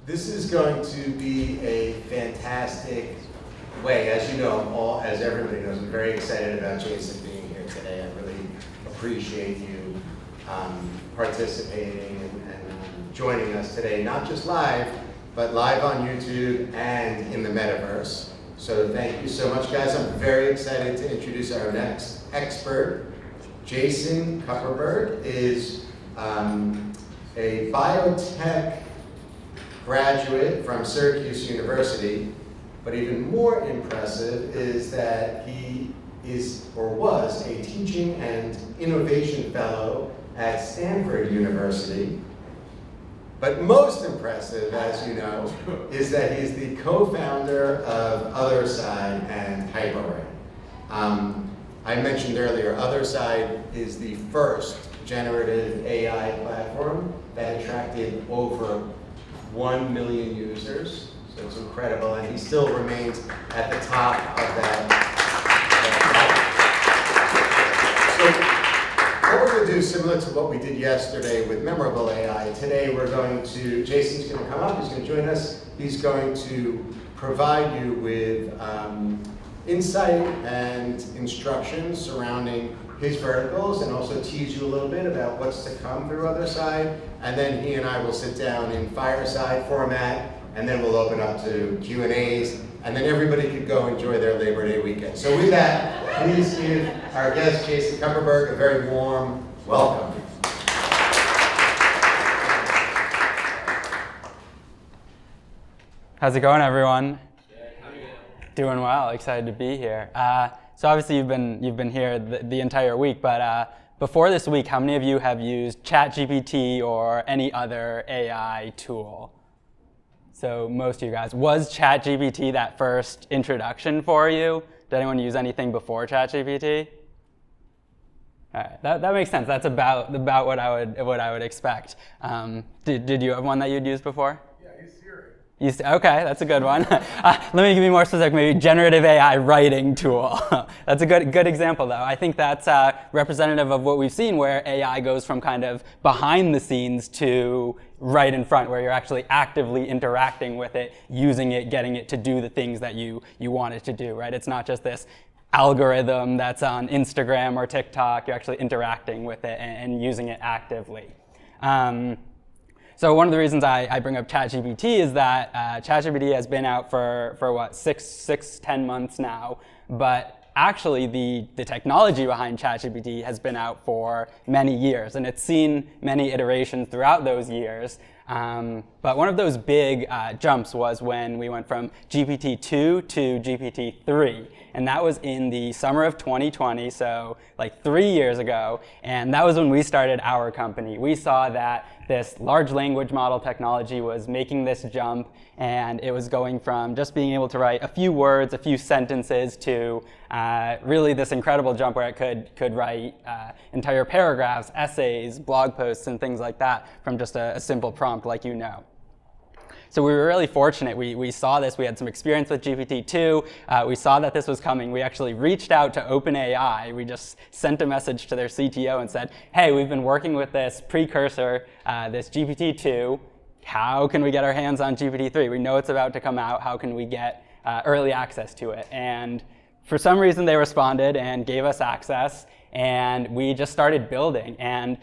This is going to be a fantastic way. As you know, as everybody knows, I'm very excited about Jason being here today. I really appreciate you participating and joining us today, not just live, but live on YouTube and in the metaverse. So thank you so much, guys. I'm very excited to introduce our next expert. Jason Kuperberg is a biotech graduate from Syracuse University, but even more impressive is that he is or was a teaching and innovation fellow at Stanford University. But most impressive, as you know, is that he's the co-founder of Otherside and HyperRed. I mentioned earlier, Otherside is the first generative AI platform that attracted over 1 million users. So it's incredible, and he still remains at the top of that. So what we're going to do, similar to what we did yesterday with Memorable AI, today Jason's going to come up, he's going to join us. He's going to provide you with insight and instructions surrounding his verticals, and also tease you a little bit about what's to come through Otherside. And then he and I will sit down in Fireside format, and then we'll open up to Q&As, and then everybody could go enjoy their Labor Day weekend. So with that, please give our guest, Jason Kuperberg, a very warm welcome. How's it going, everyone? Doing well, excited to be here. So obviously you've been here the entire week, but before this week, how many of you have used ChatGPT or any other AI tool? So most of you guys. Was ChatGPT that first introduction for you? Did anyone use anything before ChatGPT? All right, that makes sense. That's about what I would expect. Did you have one that you'd used before? Okay, that's a good one. Let me give you more specific, maybe generative AI writing tool. That's a good example, though. I think that's representative of what we've seen, where AI goes from kind of behind the scenes to right in front, where you're actually actively interacting with it, using it, getting it to do the things that you want it to do, right? It's not just this algorithm that's on Instagram or TikTok. You're actually interacting with it and using it actively. So one of the reasons I bring up ChatGPT is that ChatGPT has been out for what, 10 months now, but actually the technology behind ChatGPT has been out for many years, and it's seen many iterations throughout those years. But one of those big jumps was when we went from GPT-2 to GPT-3. And that was in the summer of 2020, so like 3 years ago. And that was when we started our company. We saw that this large language model technology was making this jump, and it was going from just being able to write a few words, a few sentences, to really this incredible jump where it could write entire paragraphs, essays, blog posts, and things like that from just a simple prompt like you know. So we were really fortunate. We saw this. We had some experience with GPT-2. We saw that this was coming. We actually reached out to OpenAI. We just sent a message to their CTO and said, hey, we've been working with this precursor, this GPT-2. How can we get our hands on GPT-3? We know it's about to come out. How can we get early access to it? And for some reason, they responded and gave us access. And we just started building. And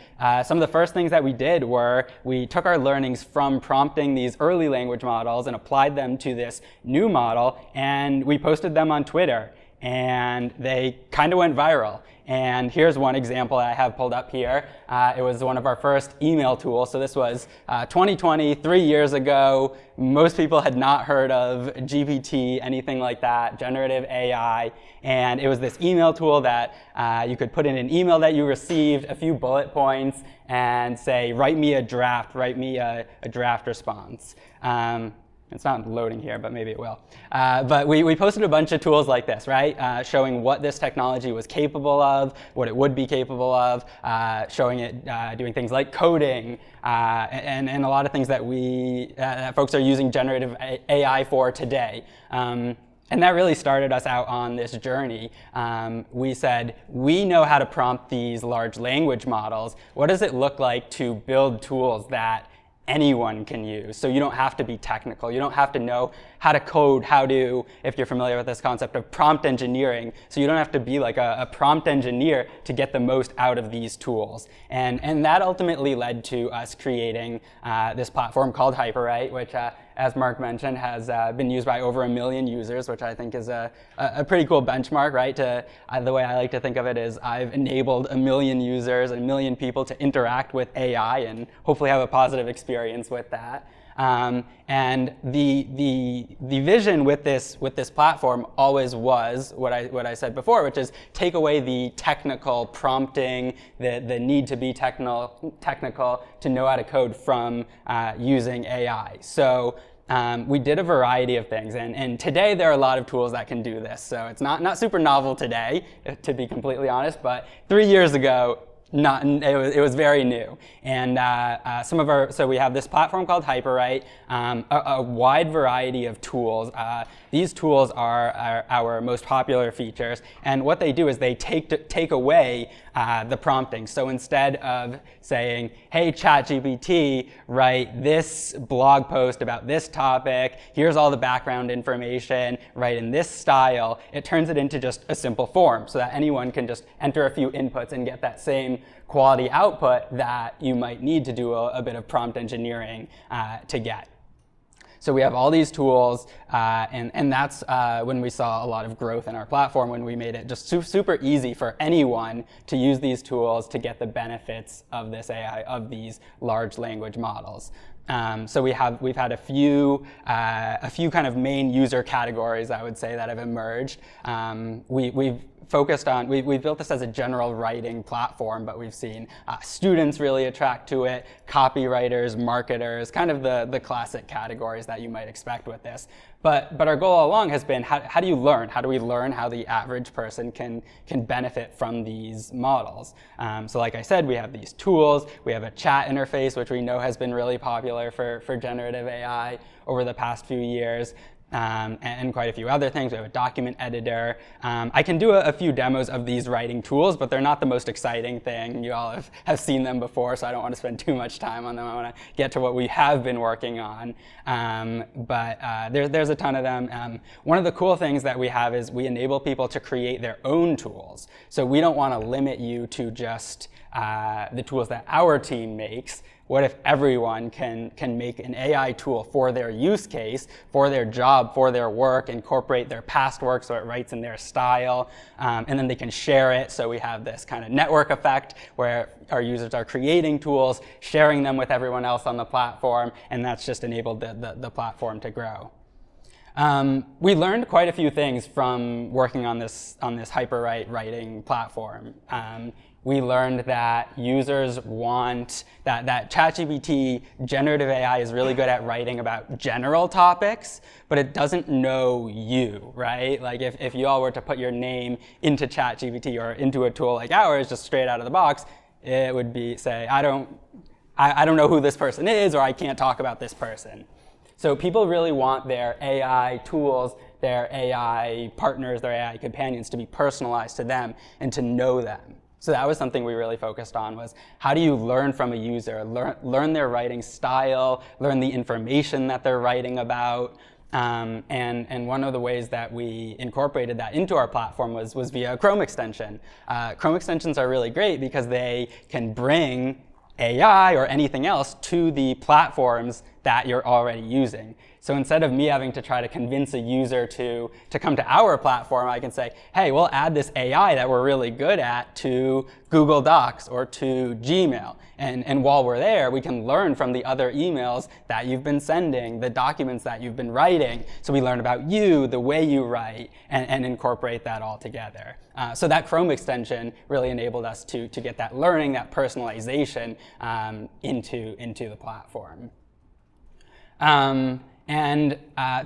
some of the first things that we did were we took our learnings from prompting these early language models and applied them to this new model, and we posted them on Twitter. And they kind of went viral. And here's one example I have pulled up here. It was one of our first email tools. So this was 2020, 3 years ago. Most people had not heard of GPT, anything like that, generative AI. And it was this email tool that you could put in an email that you received, a few bullet points, and say, write me a draft response. It's not loading here, but maybe it will. But we posted a bunch of tools like this, right? Showing what this technology was capable of, what it would be capable of, showing it doing things like coding, and a lot of things that folks are using generative AI for today. And that really started us out on this journey. We said, we know how to prompt these large language models. What does it look like to build tools that anyone can use. So you don't have to be technical. You don't have to know how to code, if you're familiar with this concept of prompt engineering. So you don't have to be like a prompt engineer to get the most out of these tools. And that ultimately led to us creating this platform called Hyperwrite, which as Marc mentioned, has been used by over 1 million users, which I think is a pretty cool benchmark, right? The way I like to think of it is I've enabled 1 million users, 1 million people to interact with AI and hopefully have a positive experience with that. And the vision with this platform always was what I said before, which is take away the technical prompting, the need to be technical to know how to code from using AI. So we did a variety of things, and today there are a lot of tools that can do this. So it's not super novel today, to be completely honest, but 3 years ago, it was very new. And so we have this platform called Hyperwrite, a wide variety of tools. These tools are our most popular features, and what they do is they take away the prompting. So instead of saying, hey, ChatGPT, write this blog post about this topic, here's all the background information, write in this style, it turns it into just a simple form so that anyone can just enter a few inputs and get that same quality output that you might need to do a bit of prompt engineering to get. So we have all these tools, and that's when we saw a lot of growth in our platform, when we made it just super easy for anyone to use these tools to get the benefits of this AI, of these large language models. So we've had a few kind of main user categories, I would say, that have emerged. We've built this as a general writing platform, but we've seen students really attract to it, copywriters, marketers, kind of the classic categories that you might expect with this. But our goal all along has been, how do you learn? How do we learn how the average person can benefit from these models? So like I said, we have these tools. We have a chat interface, which we know has been really popular for generative AI over the past few years. And quite a few other things. We have a document editor. I can do a few demos of these writing tools, but they're not the most exciting thing. You all have seen them before, so I don't want to spend too much time on them. I want to get to what we have been working on. But there's a ton of them. One of the cool things that we have is we enable people to create their own tools. So we don't want to limit you to just the tools that our team makes. What if everyone can make an AI tool for their use case, for their job, for their work, incorporate their past work so it writes in their style, and then they can share it. So we have this kind of network effect where our users are creating tools, sharing them with everyone else on the platform, and that's just enabled the platform to grow. We learned quite a few things from working on this Hyperwrite writing platform. We learned that users want that ChatGPT generative AI is really good at writing about general topics, but it doesn't know you, right? Like if you all were to put your name into ChatGPT or into a tool like ours, just straight out of the box, it would say, I don't know who this person is, or I can't talk about this person. So people really want their AI tools, their AI partners, their AI companions to be personalized to them and to know them. So that was something we really focused on, was how do you learn from a user, learn their writing style, learn the information that they're writing about. And one of the ways that we incorporated that into our platform was via a Chrome extension. Chrome extensions are really great because they can bring AI or anything else to the platforms that you're already using. So instead of me having to try to convince a user to come to our platform, I can say, hey, we'll add this AI that we're really good at to Google Docs or to Gmail. And while we're there, we can learn from the other emails that you've been sending, the documents that you've been writing. So we learn about you, the way you write, and incorporate that all together. So that Chrome extension really enabled us to get that learning, that personalization into the platform. And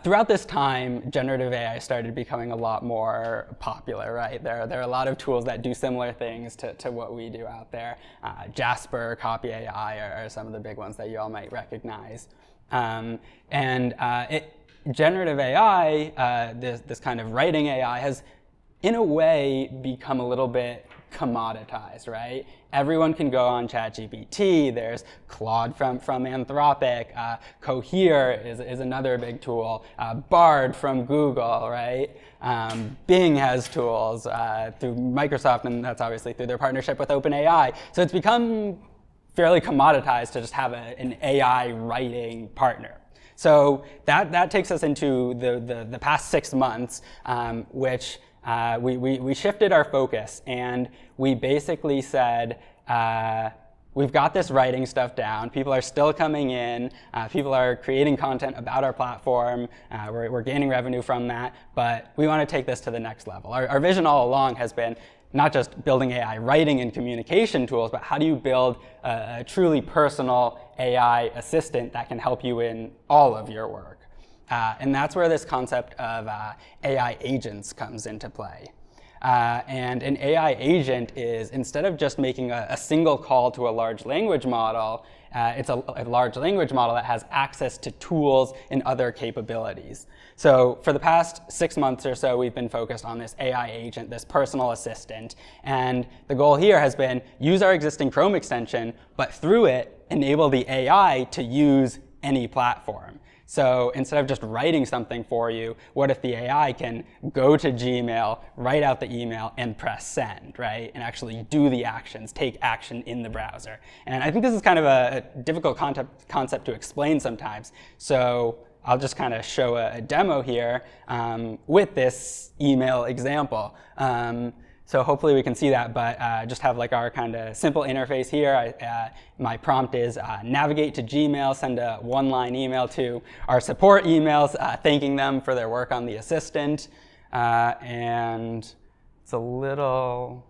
throughout this time, generative AI started becoming a lot more popular, right? There are a lot of tools that do similar things to what we do out there. Jasper, Copy AI are some of the big ones that you all might recognize. Generative AI, this kind of writing AI, has in a way become a little bit commoditized, right? Everyone can go on ChatGPT. There's Claude from Anthropic. Cohere is another big tool. Bard from Google, right? Bing has tools through Microsoft, and that's obviously through their partnership with OpenAI. So it's become fairly commoditized to just have an AI writing partner. So that takes us into the past 6 months, which we shifted our focus, and we basically said, we've got this writing stuff down. People are still coming in. People are creating content about our platform. We're gaining revenue from that, but we want to take this to the next level. Our vision all along has been not just building AI writing and communication tools, but how do you build a truly personal AI assistant that can help you in all of your work? And that's where this concept of AI agents comes into play. And an AI agent is, instead of just making a single call to a large language model, it's a large language model that has access to tools and other capabilities. So for the past 6 months or so, we've been focused on this AI agent, this personal assistant. And the goal here has been use our existing Chrome extension, but through it, enable the AI to use any platform. So instead of just writing something for you, what if the AI can go to Gmail, write out the email, and press send, right? And actually do the actions, take action in the browser. And I think this is kind of a difficult concept to explain sometimes. So I'll just kind of show a demo here with this email example. So hopefully we can see that, but just have like our kind of simple interface here. My prompt is navigate to Gmail, send a one-line email to our support emails, thanking them for their work on the assistant. And it's a little,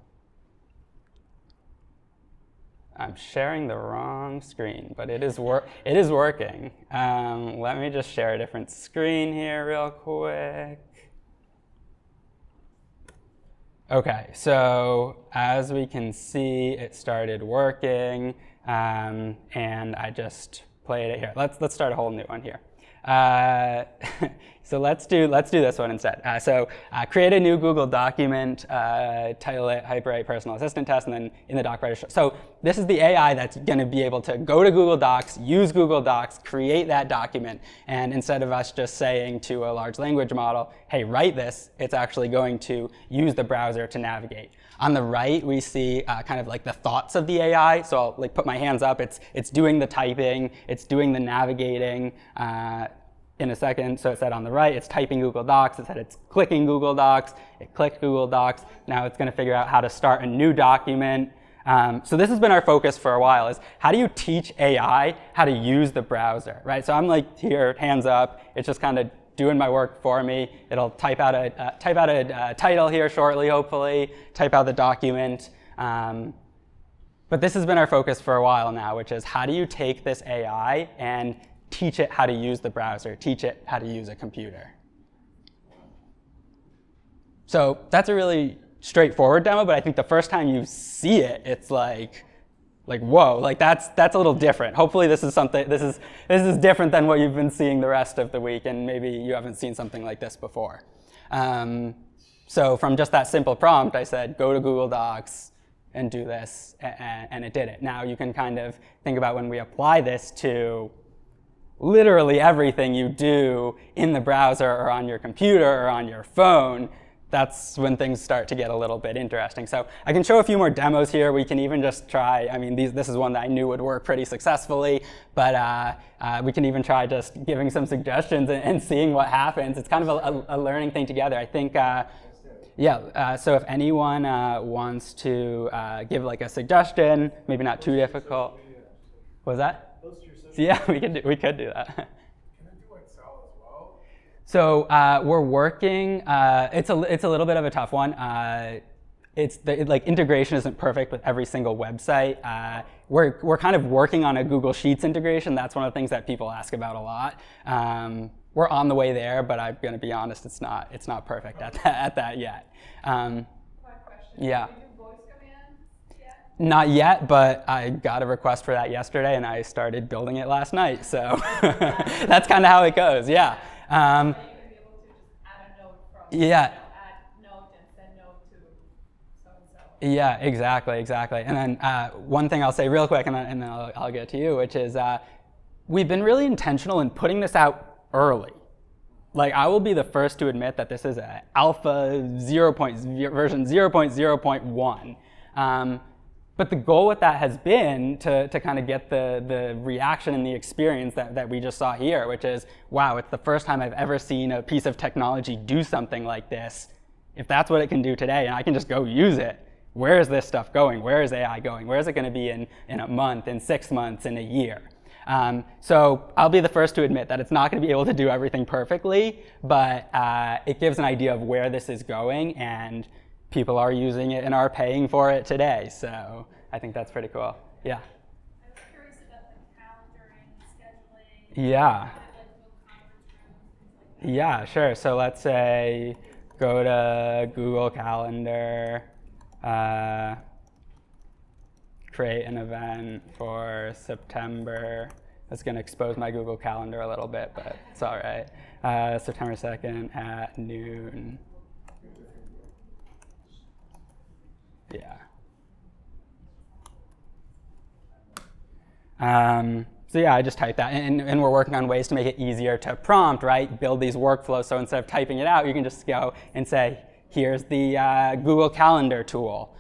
I'm sharing the wrong screen, but it is working. Let me just share a different screen here real quick. Okay, so as we can see, it started working, and I just played it here. Let's start a whole new one here. So let's do this one instead. Create a new Google document, title it HyperWrite Personal Assistant Test, and then in the doc writer. So this is the AI that's going to be able to go to Google Docs, use Google Docs, create that document, and instead of us just saying to a large language model, hey, write this, it's actually going to use the browser to navigate. On the right, we see kind of like the thoughts of the AI. So I'll like put my hands up. It's doing the typing. It's doing the navigating in a second. So it said on the right, it's typing Google Docs. It said it's clicking Google Docs. It clicked Google Docs. Now it's going to figure out how to start a new document. So this has been our focus for a while, is how do you teach AI how to use the browser, right? So I'm like here, hands up. It's just kind of doing my work for me. It'll type out a title here shortly, hopefully, type out the document. But this has been our focus for a while now, which is how do you take this AI and teach it how to use the browser, teach it how to use a computer. So that's a really straightforward demo, but I think the first time you see it, it's like whoa, like that's a little different. Hopefully this is different than what you've been seeing the rest of the week, and maybe you haven't seen something like this before. So from just that simple prompt, I said, go to Google Docs and do this, and it did it. Now you can kind of think about when we apply this to literally everything you do in the browser or on your computer or on your phone. That's when things start to get a little bit interesting. So I can show a few more demos here. We can even just try, I mean, this is one that I knew would work pretty successfully, but we can even try just giving some suggestions and seeing what happens. It's kind of a learning thing together. I think, so if anyone wants to give like a suggestion, maybe not too difficult. What was that? Yeah, we could do that. So we're working. It's a little bit of a tough one. Like integration isn't perfect with every single website. We're kind of working on a Google Sheets integration. That's one of the things that people ask about a lot. We're on the way there, but I'm going to be honest, it's not perfect at that yet. Quick question. Yeah. Do you do voice commands yet? Not yet, but I got a request for that yesterday, and I started building it last night. So that's kind of how it goes. Yeah. So you're going to be able to just add a note from, Yeah. add note and send note to so-and-so. Yeah, exactly. And then one thing I'll say real quick, and then I'll get to you, which is we've been really intentional in putting this out early. Like, I will be the first to admit that this is an alpha version 0.0.1. But the goal with that has been to kind of get the reaction and the experience that we just saw here, which is, wow, it's the first time I've ever seen a piece of technology do something like this. If that's what it can do today, and I can just go use it, where is this stuff going? Where is AI going? Where is it going to be in a month, in 6 months, in a year? So I'll be the first to admit that it's not going to be able to do everything perfectly, but it gives an idea of where this is going, and people are using it and are paying for it today. So I think that's pretty cool. Yeah. I was curious about the calendaring, scheduling. Yeah. Like conference rooms, things like Yeah, sure. So let's say go to Google Calendar, create an event for September. That's going to expose my Google Calendar a little bit, but it's all right. September 2nd at noon. Yeah. So yeah, I just typed that, and we're working on ways to make it easier to prompt, right? Build these workflows, so instead of typing it out, you can just go and say, here's the Google Calendar tool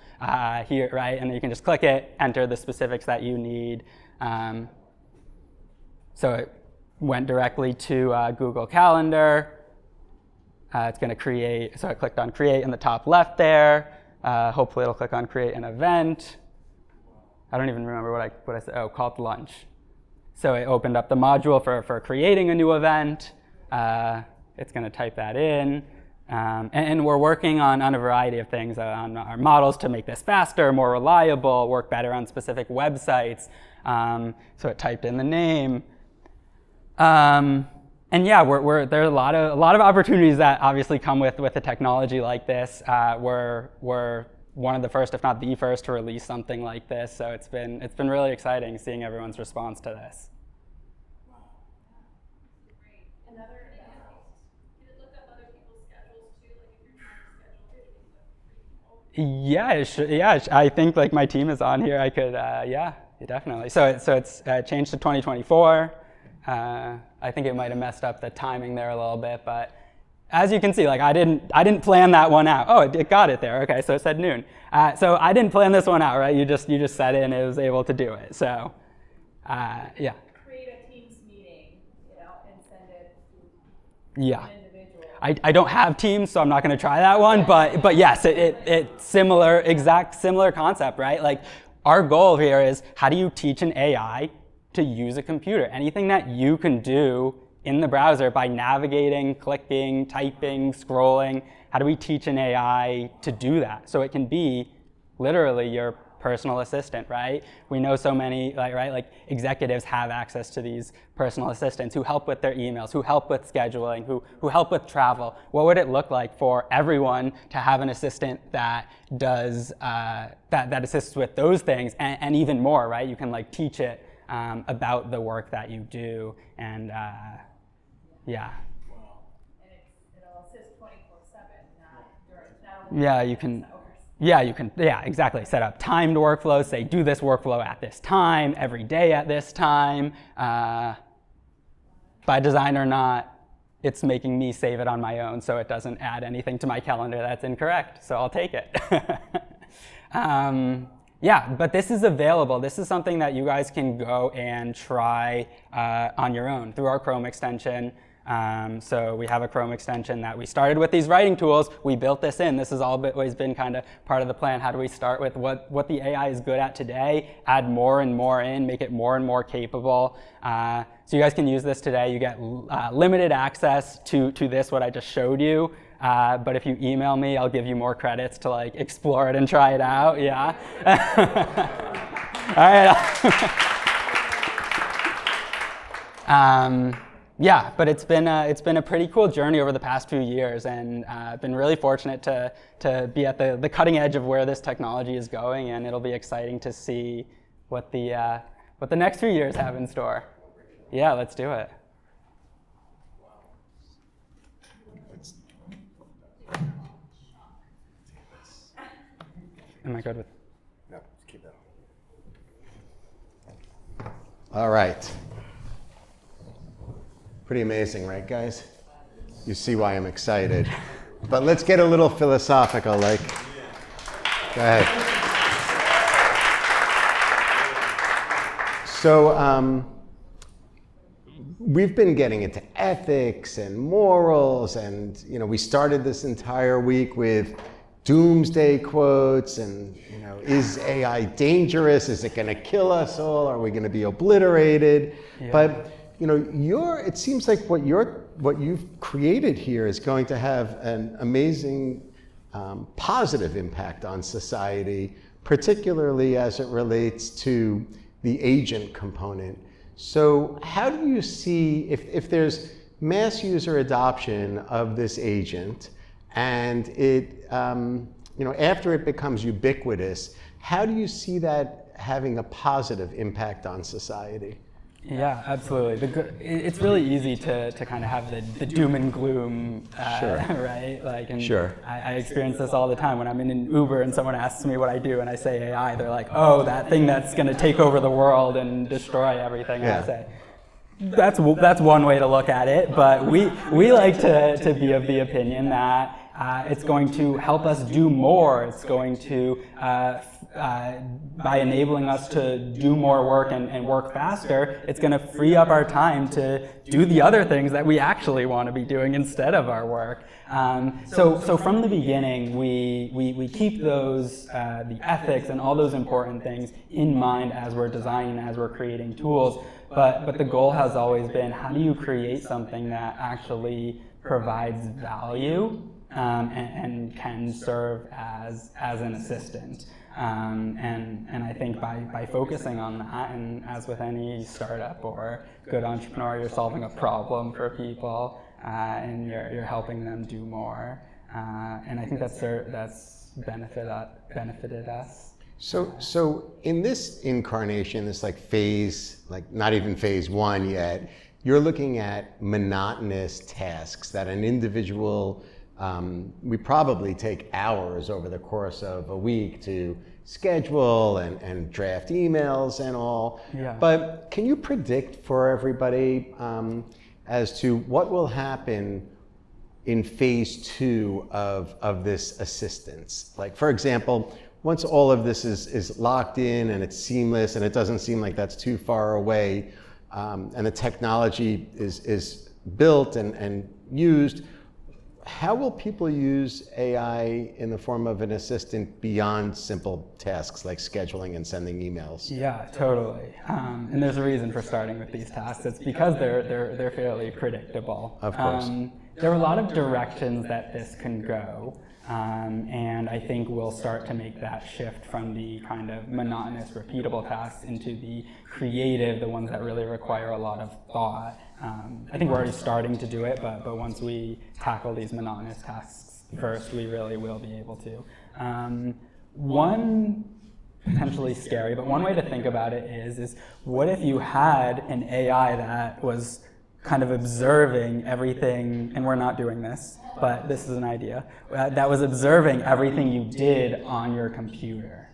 here, right? And then you can just click it, enter the specifics that you need. So it went directly to Google Calendar. It's going to create, so I clicked on create in the top left there. Hopefully it'll click on create an event. I don't even remember what I said. Oh, called lunch. So it opened up the module for creating a new event. It's going to type that in. And we're working on a variety of things, on our models to make this faster, more reliable, work better on specific websites. So it typed in the name. And yeah, there are a lot of opportunities that obviously come with a technology like this. We're one of the first, if not the first, to release something like this. So it's been really exciting seeing everyone's response to this. Great. Another, can it look up other people's schedules too? Like if you're trying to schedule 3 people? Yeah, it should, yeah. I think like my team is on here. I could, yeah, definitely. So it's changed to 2024. I think it might have messed up the timing there a little bit, but as you can see, like I didn't plan that one out. Oh, it got it there. Okay, so it said noon. So I didn't plan this one out, right? You just set it and it was able to do it. So, yeah. Create a Teams meeting, and send it to Yeah. an individual. I don't have Teams, so I'm not going to try that one. But yes, it's similar concept, right? Like our goal here is how do you teach an AI to use a computer? Anything that you can do in the browser by navigating, clicking, typing, scrolling. How do we teach an AI to do that? So it can be literally your personal assistant, right? We know so many, like executives have access to these personal assistants who help with their emails, who help with scheduling, who help with travel. What would it look like for everyone to have an assistant that does, that assists with those things and even more, right? You can like teach it about the work that you do, and yeah. And it'll assist 24/7, not during. Yeah, you can. Yeah, you can. Yeah, exactly. Set up timed workflows. Say, do this workflow at this time, every day at this time. By design or not, it's making me save it on my own, so it doesn't add anything to my calendar that's incorrect. So I'll take it. Yeah, but this is available. This is something that you guys can go and try on your own through our Chrome extension. So we have a Chrome extension that we started with these writing tools. We built this in. This has always been kind of part of the plan. How do we start with what the AI is good at today, add more and more in, make it more and more capable. So you guys can use this today. You get limited access to this, what I just showed you. But if you email me, I'll give you more credits to like explore it and try it out. Yeah. All right. Yeah, but it's been a pretty cool journey over the past few years, and I've been really fortunate to be at the cutting edge of where this technology is going, and it'll be exciting to see what the next few years have in store. Yeah, let's do it. Am I good with? No, just keep that on. All right. Pretty amazing, right, guys? You see why I'm excited. But let's get a little philosophical, like, go ahead. So we've been getting into ethics and morals, and we started this entire week with doomsday quotes, and is AI dangerous? Is it going to kill us all? Are we going to be obliterated? Yeah. But it seems like what you've created here is going to have an amazing positive impact on society, particularly as it relates to the agent component. So how do you see, if there's mass user adoption of this agent, and it, after it becomes ubiquitous, how do you see that having a positive impact on society? Yeah, absolutely. It's really easy to kind of have the doom and gloom, Sure. right? Like, and Sure. I experience this all the time when I'm in an Uber and someone asks me what I do and I say AI. They're like, "Oh, that thing that's going to take over the world and destroy everything." Yeah. And I say, that's one way to look at it, but we like to be of the opinion that it's going to help us do more. It's going to, by enabling us to do more work and work faster, it's going to free up our time to do the other things that we actually want to be doing instead of our work. So from the beginning, we keep those, the ethics and all those important things in mind as we're designing, as we're creating tools. But the goal has always been, how do you create something that actually provides value and can serve as an assistant? And I think by focusing on that, and as with any startup or good entrepreneur, you're solving a problem for people, and you're helping them do more. And I think that's benefited us. So in this incarnation, this phase, not even phase one yet, you're looking at monotonous tasks that an individual, we probably take hours over the course of a week to schedule and draft emails and all. Yeah. But can you predict for everybody as to what will happen in phase two of this assistance? Like, for example, once all of this is locked in and it's seamless and it doesn't seem like that's too far away, and the technology is built and used, how will people use AI in the form of an assistant beyond simple tasks like scheduling and sending emails? Yeah, totally. And there's a reason for starting with these tasks. It's because they're fairly predictable. Of course. There are a lot of directions that this can go. And I think we'll start to make that shift from the kind of monotonous, repeatable tasks into the creative, the ones that really require a lot of thought. I think we're already starting to do it, but once we tackle these monotonous tasks first, we really will be able to. One potentially scary, but one way to think about it is what if you had an AI that was kind of observing everything, and we're not doing this, but this is an idea, that was observing everything you did on your computer,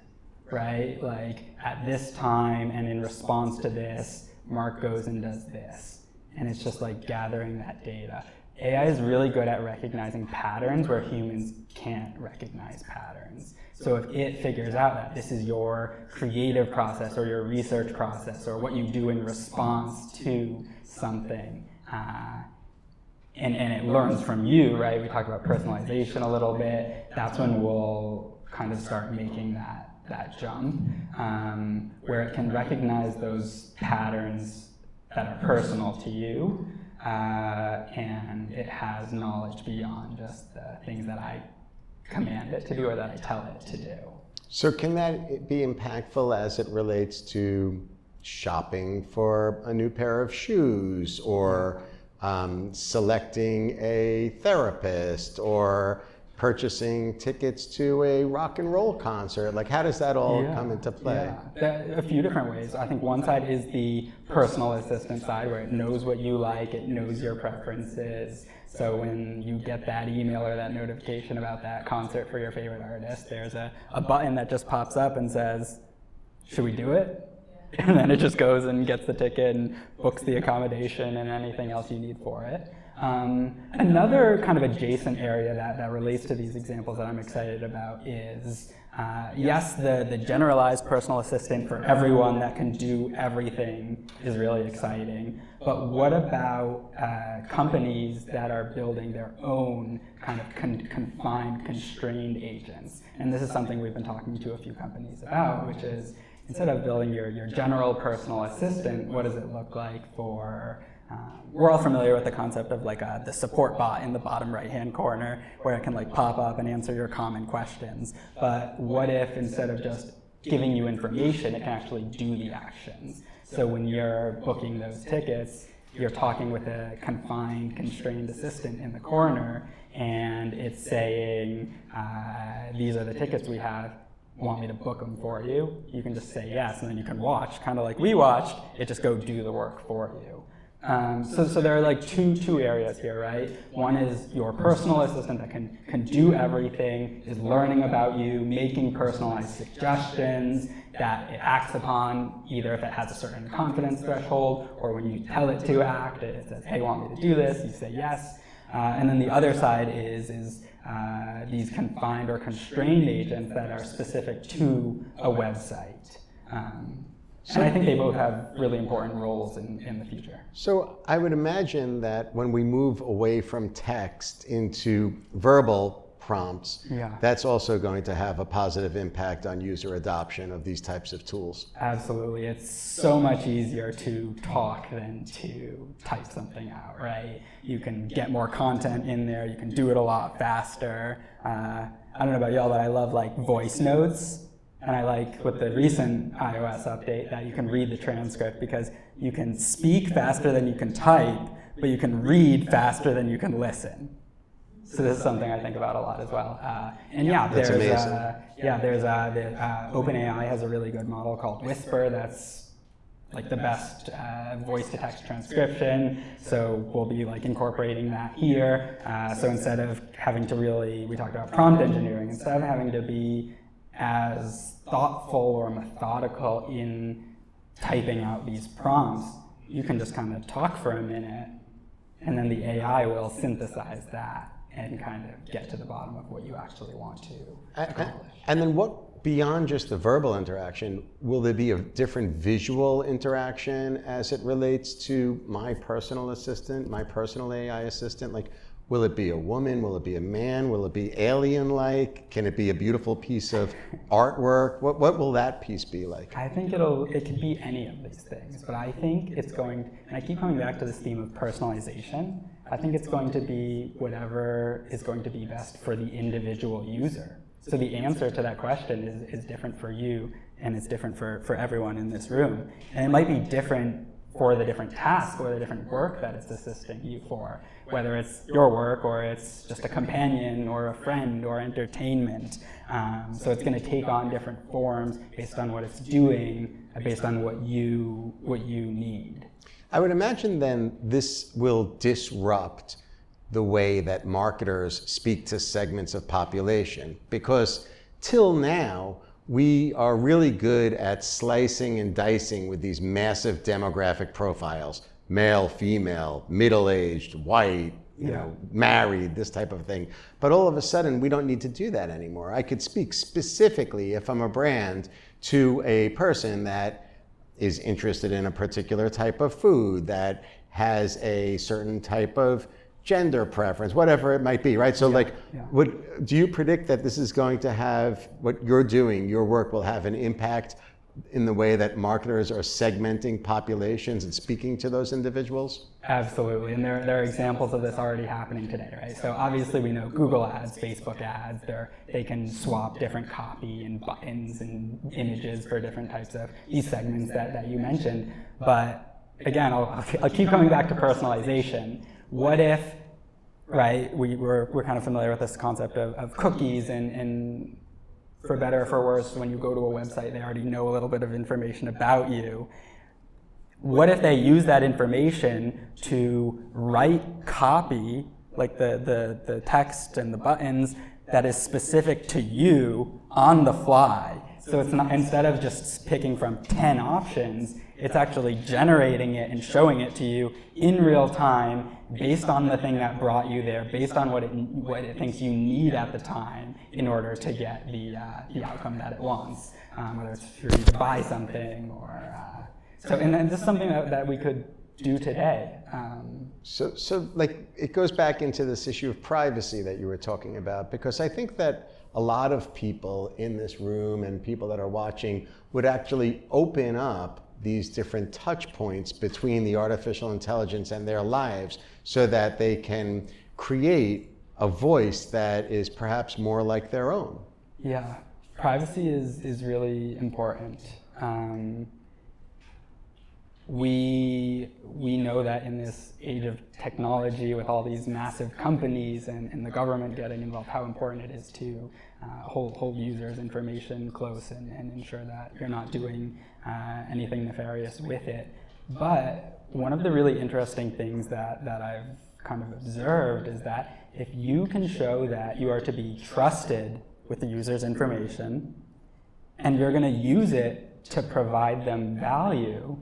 right? Like, at this time and in response to this, Mark goes and does this. And it's just like gathering that data. AI is really good at recognizing patterns where humans can't recognize patterns. So if it figures out that this is your creative process or your research process or what you do in response to something, and it learns from you, right? We talked about personalization a little bit. That's when we'll kind of start making that jump, where it can recognize those patterns that are personal to you, and it has knowledge beyond just the things that I command it to do or that I tell it to do. So can that be impactful as it relates to shopping for a new pair of shoes, or selecting a therapist, or purchasing tickets to a rock and roll concert? Like, how does that all come into play? Yeah, there are a few different ways. I think one side is the personal assistant side, where it knows what you like, it knows your preferences. So when you get that email or that notification about that concert for your favorite artist, there's a button that just pops up and says, should we do it? And then it just goes and gets the ticket and books the accommodation and anything else you need for it. Another kind of adjacent area that relates to these examples that I'm excited about is, yes, the generalized personal assistant for everyone that can do everything is really exciting, but what about companies that are building their own kind of confined, constrained agents? And this is something we've been talking to a few companies about, which is, instead of building your general personal assistant, what does it look like for, we're all familiar with the concept of like the support bot in the bottom right-hand corner, where it can like pop up and answer your common questions. But what if instead of just giving you information, it can actually do the actions? So when you're booking those tickets, you're talking with a confined, constrained assistant in the corner, and it's saying, these are the tickets we have. Want me to book them for you? You can just say yes, and then you can watch, kind of like we watched, it just go do the work for you. So there are like two areas here, right? One is your personal assistant that can do everything, is learning about you, making personalized suggestions that it acts upon, either if it has a certain confidence threshold, or when you tell it to act, it says, hey, want me to do this? You say yes. And then the other side is these confined or constrained agents that are specific to a website. And I think they both have really important roles in the future. So I would imagine that when we move away from text into verbal prompts, that's also going to have a positive impact on user adoption of these types of tools. Absolutely. It's so much easier to talk than to type something out, right? You can get more content in there. You can do it a lot faster. I don't know about y'all, but I love like voice notes. And I like with the recent iOS update that you can read the transcript, because you can speak faster than you can type, but you can read faster than you can listen. So this is something I think about a lot as well. And That's amazing. OpenAI has a really good model called Whisper that's like the best voice-to-text transcription. So we'll be like incorporating that here. So instead of having to we talked about prompt engineering, instead of having to be as thoughtful or methodical in typing out these prompts, you can just kind of talk for a minute, and then the AI will synthesize that and kind of get to the bottom of what you actually want to accomplish. And then what, beyond just the verbal interaction, will there be a different visual interaction as it relates to my personal assistant, my personal AI assistant? Like, will it be a woman? Will it be a man? Will it be alien-like? Can it be a beautiful piece of artwork? What will that piece be like? I think it could be any of these things, but I think it's going, and I keep coming back to this theme of personalization, I think it's going to be whatever is going to be best for the individual user. So the answer to that question is different for you, and it's different for everyone in this room. And it might be different for the different tasks or the different work that it's assisting you for, whether it's your work or it's just a companion or a friend or entertainment. So it's going to take on different forms based on what it's doing, based on what you need. I would imagine then this will disrupt the way that marketers speak to segments of population, because till now, we are really good at slicing and dicing with these massive demographic profiles: male, female, middle-aged, white, you know, married, this type of thing. But all of a sudden, we don't need to do that anymore. I could speak specifically, if I'm a brand, to a person that is interested in a particular type of food, that has a certain type of gender preference, whatever it might be, right? So do you predict that this is going to have, what you're doing, your work will have an impact in the way that marketers are segmenting populations and speaking to those individuals? Absolutely, and there are examples of this already happening today, right? So obviously we know Google ads, Facebook ads, they can swap different copy and buttons and images for different types of these segments that you mentioned. But again, I'll keep coming back to personalization. What if right? We're kind of familiar with this concept of cookies, and for better or for worse, when you go to a website, they already know a little bit of information about you. What if they use that information to write copy, like the text and the buttons, that is specific to you on the fly? So it's not, instead of just picking from 10 options, it's actually generating it and showing it to you in real time based on the thing that brought you there, based on what it thinks you need at the time in order to get the outcome that it wants, whether it's for you to buy something or and this is something that we could do today. So like it goes back into this issue of privacy that you were talking about, because I think that a lot of people in this room and people that are watching would actually open up these different touch points between the artificial intelligence and their lives so that they can create a voice that is perhaps more like their own. Yeah, privacy is really important. We know that in this age of technology, with all these massive companies and the government getting involved, how important it is to hold users' information close and ensure that you're not doing anything nefarious with it. But one of the really interesting things that I've kind of observed is that if you can show that you are to be trusted with the user's information and you're going to use it to provide them value,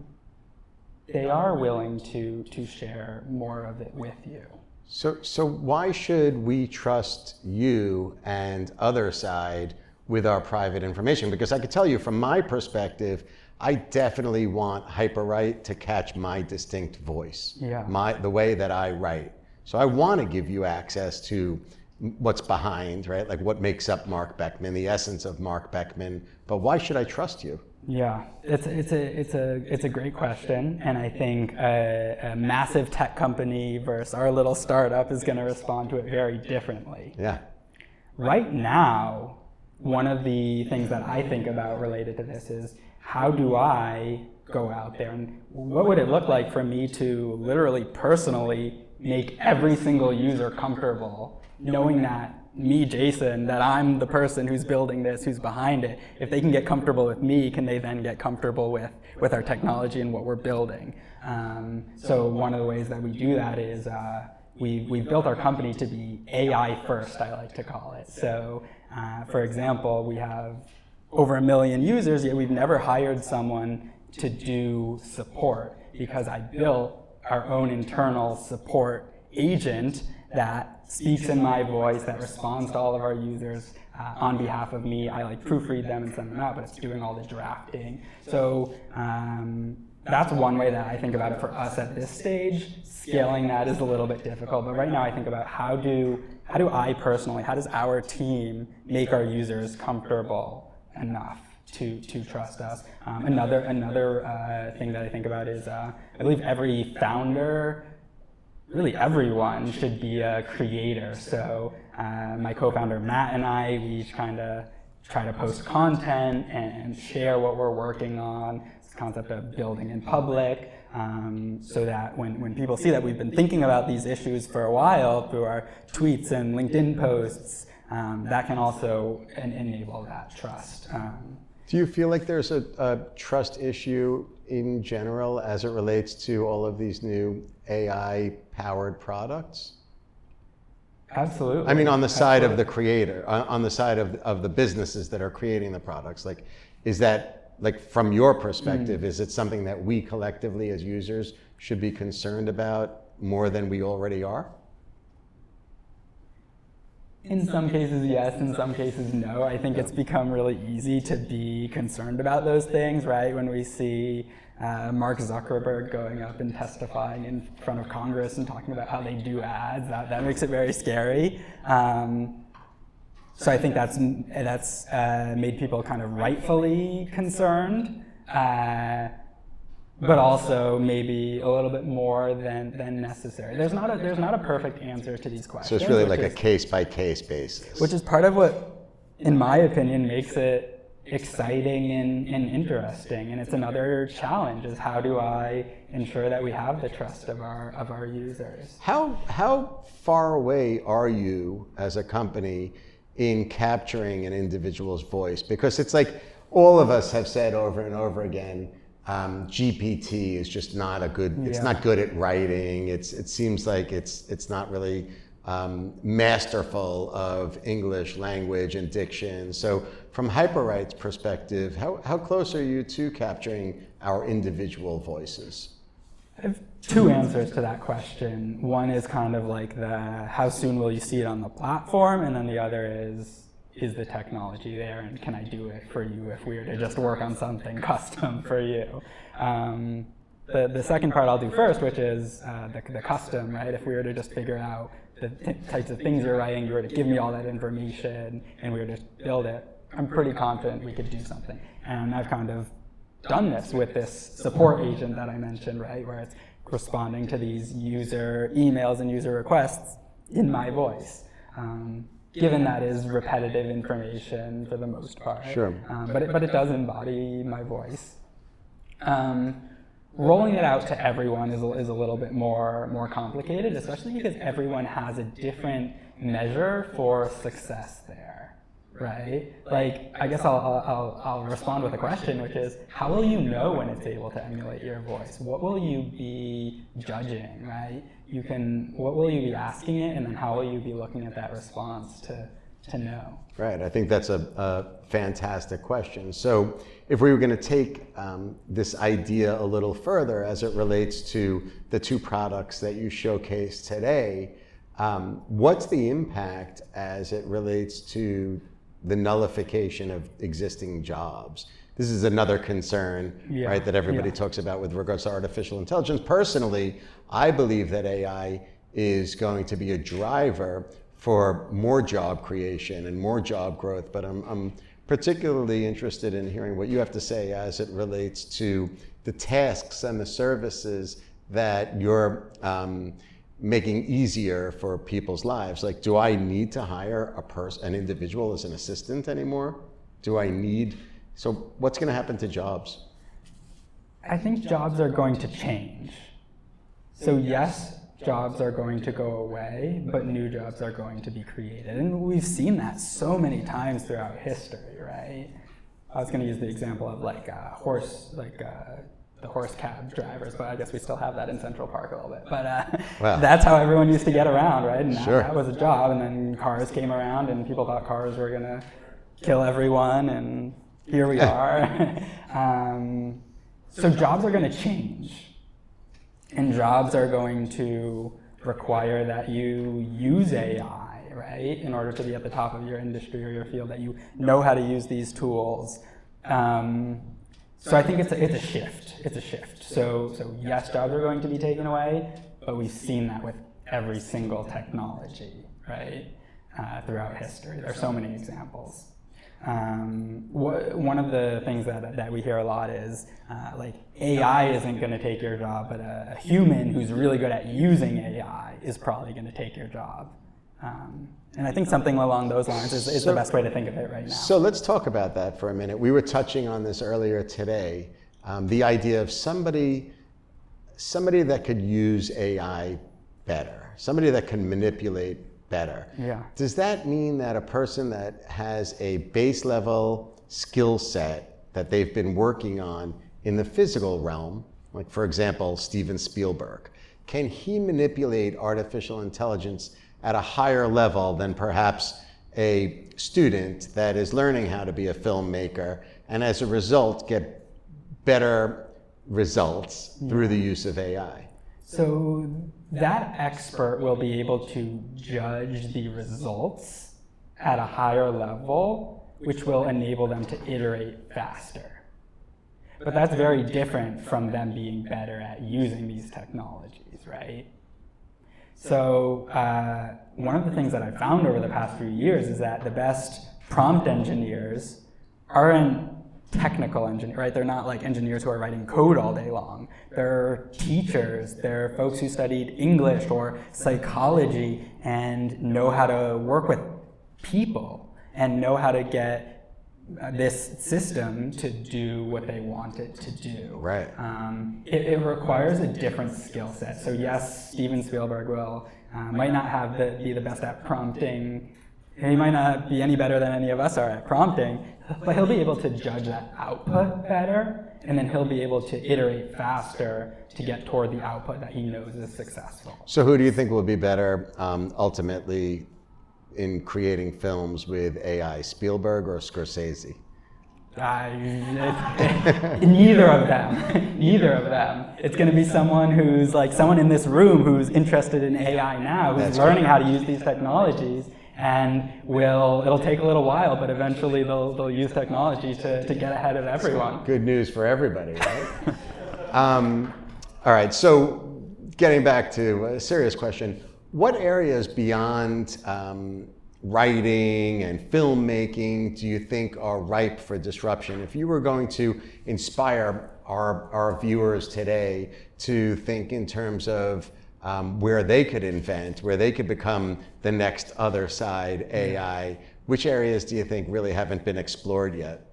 they are willing to share more of it with you. So why should we trust you and Otherside with our private information? Because I could tell you from my perspective, I definitely want HyperWrite to catch my distinct voice, the way that I write. So I want to give you access to what's behind, right? Like what makes up Marc Beckman, the essence of Marc Beckman. But why should I trust you? Yeah, it's a great question, and I think a massive tech company versus our little startup is going to respond to it very differently. Yeah. Right now, one of the things that I think about related to this is, how do I go out there and what would it look like for me to literally personally make every single user comfortable, knowing that me, Jason, that I'm the person who's building this, who's behind it. If they can get comfortable with me, can they then get comfortable with our technology and what we're building? So one of the ways that we do that is we've built our company to be AI first, I like to call it. So for example, we have over 1 million users, yet we've never hired someone to do support, because I built our own internal support agent that speaks in my voice, that responds to all of our users on behalf of me. I proofread them and send them out, but it's doing all the drafting. So that's one way that I think about it for us at this stage. Scaling that is a little bit difficult, but right now I think about how do I personally, how does our team make our users comfortable enough to trust us? Another thing that I think about is I believe every founder, really everyone, should be a creator. So my co-founder Matt and I, we each kind of try to post content and share what we're working on. This concept of building in public, so that when people see that we've been thinking about these issues for a while through our tweets and LinkedIn posts, that can also enable that trust. Do you feel like there's a trust issue in general as it relates to all of these new AI-powered products? Absolutely. I mean, on the side of the creator, on the side of the businesses that are creating the products, like, is that, like, from your perspective, is it something that we collectively as users should be concerned about more than we already are? In some cases, yes. In some cases, no. I think it's become really easy to be concerned about those things, right? When we see Mark Zuckerberg going up and testifying in front of Congress and talking about how they do ads, that makes it very scary. So I think that's made people kind of rightfully concerned, but also maybe a little bit more than necessary. There's not a perfect answer to these questions. So it's really like a case-by-case basis. Which is part of what, in my opinion, makes it exciting and interesting. And it's another challenge, is how do I ensure that we have the trust of our users. How far away are you as a company in capturing an individual's voice? Because it's like all of us have said over and over again, GPT is just not a good, it's not good at writing. It seems like it's not really masterful of English language and diction. So from Hyperwrite's perspective, how close are you to capturing our individual voices? I have two answers to that question. One is kind of like how soon will you see it on the platform? And then the other is the technology there, and can I do it for you if we were to just work on something custom for you? The second part I'll do first, which is the custom, right? If we were to just figure out the types of things you're writing, you were to give me all that information, and we were to build it, I'm pretty confident we could do something. And I've kind of done this with this support agent that I mentioned, right? Where it's responding to these user emails and user requests in my voice. Given that is repetitive information for the most part. Sure. But it does embody my voice. Rolling it out to everyone is a little bit more complicated, especially because everyone has a different measure for success there, right? Like, I guess I'll respond with a question, which is, how will you know when it's able to emulate your voice? What will you be judging, right? What will you be asking it, and then how will you be looking at that response to know? Right, I think that's a fantastic question. So if we were going to take this idea a little further as it relates to the two products that you showcased today, what's the impact as it relates to the nullification of existing jobs? This is another concern, right, that everybody talks about with regards to artificial intelligence. Personally, I believe that AI is going to be a driver for more job creation and more job growth, but I'm particularly interested in hearing what you have to say as it relates to the tasks and the services that you're making easier for people's lives. Like, do I need to hire an individual as an assistant anymore? So what's going to happen to jobs? I think jobs are going to change. So yes, jobs are going to go away, but new jobs are going to be created. And we've seen that so many times throughout history, right? I was going to use the example of the horse cab drivers, but I guess we still have that in Central Park a little bit. But that's how everyone used to get around, right? And that was a job, and then cars came around, and people thought cars were going to kill everyone, and here we are. So jobs are going to change. And jobs are going to require that you use AI, right, in order to be at the top of your industry or your field, that you know how to use these tools. So I think it's a shift. It's a shift. So yes, jobs are going to be taken away, but we've seen that with every single technology, right, throughout history. There are so many examples. One of the things that we hear a lot is AI isn't going to take your job, but a human who's really good at using AI is probably going to take your job. And I think something along those lines is the best way to think of it right now. So let's talk about that for a minute. We were touching on this earlier today, the idea of somebody that could use AI better, somebody that can manipulate better. Yeah. Does that mean that a person that has a base level skill set that they've been working on in the physical realm, like for example, Steven Spielberg, can he manipulate artificial intelligence at a higher level than perhaps a student that is learning how to be a filmmaker, and as a result get better results through the use of AI? So that expert will be able to judge the results at a higher level, which will enable them to iterate faster. But that's very different from them being better at using these technologies, right? So one of the things that I've found over the past few years is that the best prompt engineers aren't technical engineers, right? They're not like engineers who are writing code all day long. They're teachers, they're folks who studied English or psychology and know how to work with people and know how to get this system to do what they want it to do. Right. It requires a different skill set. So yes, Steven Spielberg might not be the best at prompting. He might not be any better than any of us are at prompting, but he'll be able to judge that output better, and then he'll be able to iterate faster to get toward the output that he knows is successful. So who do you think will be better ultimately in creating films with AI, Spielberg or Scorsese? Neither of them. Neither of them. It's going to be someone who's like someone in this room who's interested in AI now, who's learning how to use these technologies, and it'll take a little while, but eventually they'll use technology to get ahead of everyone. Good news for everybody, right? All right, so getting back to a serious question, what areas beyond writing and filmmaking do you think are ripe for disruption? If you were going to inspire our viewers today to think in terms of where they could invent, where they could become the next Otherside AI, which areas do you think really haven't been explored yet?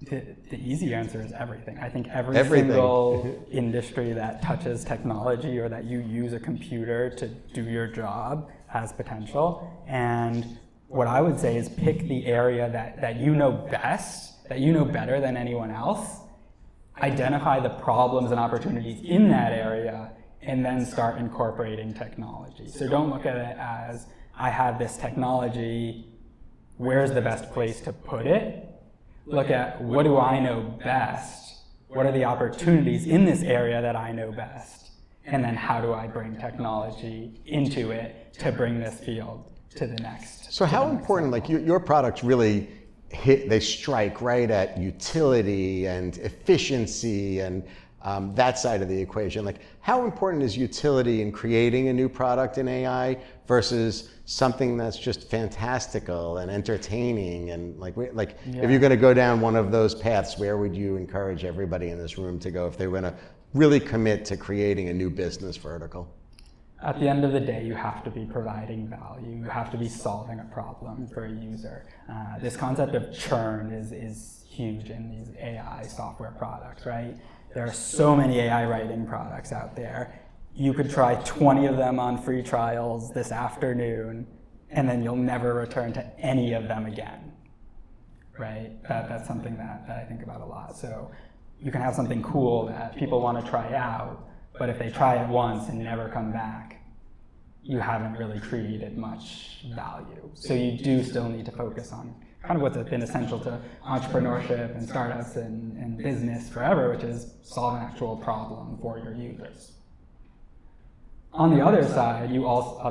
The easy answer is everything. I think everything. Single industry that touches technology or that you use a computer to do your job has potential. And what I would say is pick the area that you know best, that you know better than anyone else, identify the problems and opportunities in that area, and then start incorporating technology. So don't look at it as, I have this technology, where's the best place to put it? Look at, what do I know best? What are the opportunities in this area that I know best? And then how do I bring technology into it to bring this field to the next? So how important, like your products really they strike right at utility and efficiency and that side of the equation. Like, how important is utility in creating a new product in AI versus something that's just fantastical and entertaining? And if you're going to go down one of those paths, where would you encourage everybody in this room to go if they were going to really commit to creating a new business vertical? At the end of the day, you have to be providing value. You have to be solving a problem for a user. This concept of churn is huge in these AI software products, right? There are so many AI writing products out there. You could try 20 of them on free trials this afternoon, and then you'll never return to any of them again, right? That's something that I think about a lot. So you can have something cool that people want to try out, but if they try it once and never come back, you haven't really created much value. So you do still need to focus on kind of what's been essential to entrepreneurship and startups and business forever, which is solve an actual problem for your users. On the other side, you also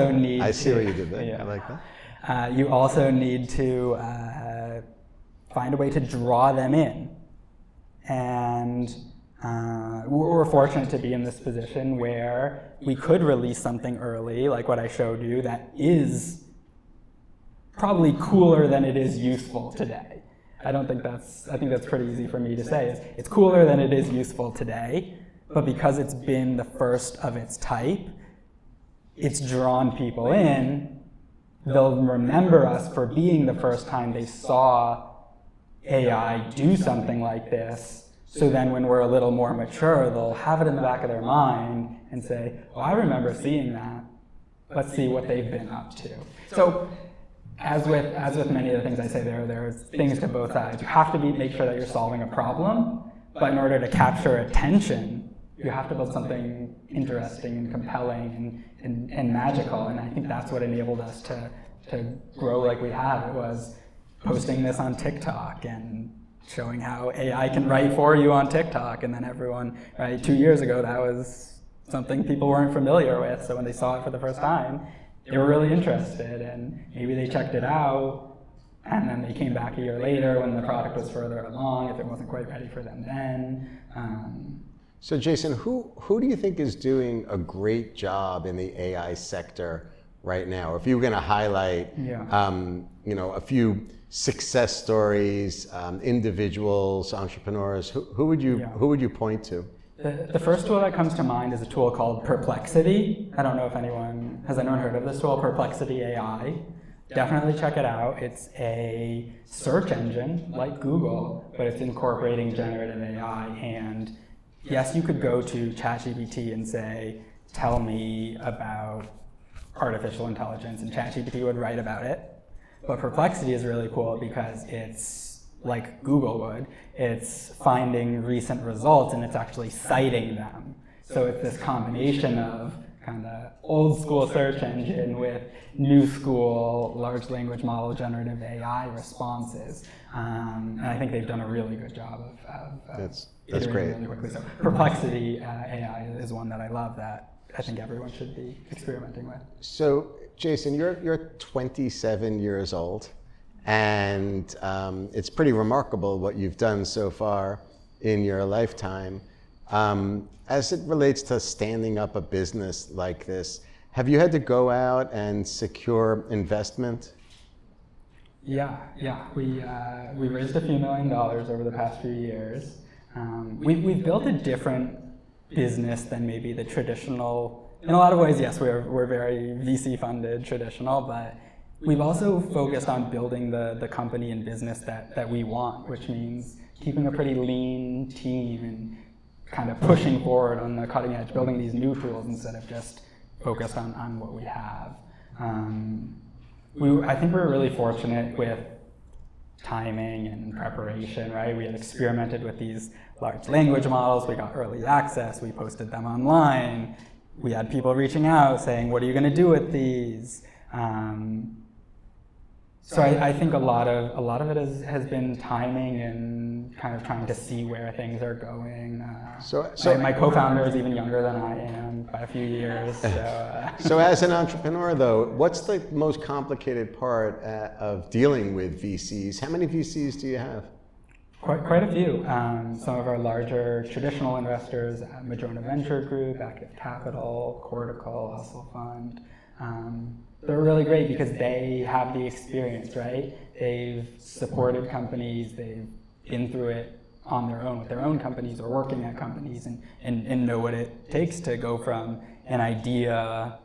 need I see what you did there. Yeah. I like that. You also need to find a way to draw them in. And we're fortunate to be in this position where we could release something early, like what I showed you, that is probably cooler than it is useful today. I think that's pretty easy for me to say. It's cooler than it is useful today, but because it's been the first of its type, it's drawn people in. They'll remember us for being the first time they saw AI do something like this. So then when we're a little more mature, they'll have it in the back of their mind and say, oh, I remember seeing that. Let's see what they've been up to. So as with many of the things I say, there's things to both sides. You have to make sure that you're solving a problem, but in order to capture attention, you have to build something interesting and compelling and magical. And I think that's what enabled us to grow like we have. It was posting this on TikTok and showing how AI can write for you on TikTok. And then everyone, right, 2 years ago, that was something people weren't familiar with. So when they saw it for the first time, they were really interested, and maybe they checked it out, and then they came back a year later when the product was further along, if it wasn't quite ready for them then. So Jason, who do you think is doing a great job in the AI sector right now? If you were going to highlight, a few success stories, individuals, entrepreneurs, who would you point to? The first tool that comes to mind is a tool called Perplexity. I don't know if has anyone heard of this tool, Perplexity AI? definitely check it out. It's a search engine like Google, but it's incorporating generative AI. And yes, you could go to ChatGPT and say, tell me about artificial intelligence, and ChatGPT would write about it. But Perplexity is really cool because it's like Google would. It's finding recent results and it's actually citing them. So it's this combination of kind of old school search engine with new school large language model generative AI responses. And I think they've done a really good job of That's iterating great. really quickly. So Perplexity AI is one that I love that I think everyone should be experimenting with. So, Jason, you're 27 years old, and it's pretty remarkable what you've done so far in your lifetime. As it relates to standing up a business like this, have you had to go out and secure investment? Yeah. We raised a few $1 million over the past few years. We've built a different business than maybe the traditional. In a lot of ways, yes, we're very VC funded, traditional, but we've also focused on building the company and business that we want, which means keeping a pretty lean team and kind of pushing forward on the cutting edge, building these new tools instead of just focused on what we have. I think we're really fortunate with timing and preparation, right? We had experimented with these large language models, we got early access, we posted them online, we had people reaching out saying, what are you going to do with these? So I think a lot of it has been timing and kind of trying to see where things are going. My co-founder is even younger than I am by a few years. So as an entrepreneur, though, what's the most complicated part of dealing with VCs? How many VCs do you have? Quite a few. Some of our larger traditional investors, Madrona Venture Group, Active Capital, Cortical, Hustle Fund. They're really great because they have the experience, right? They've supported companies, they've been through it on their own with their own companies or working at companies and know what it takes to go from an idea,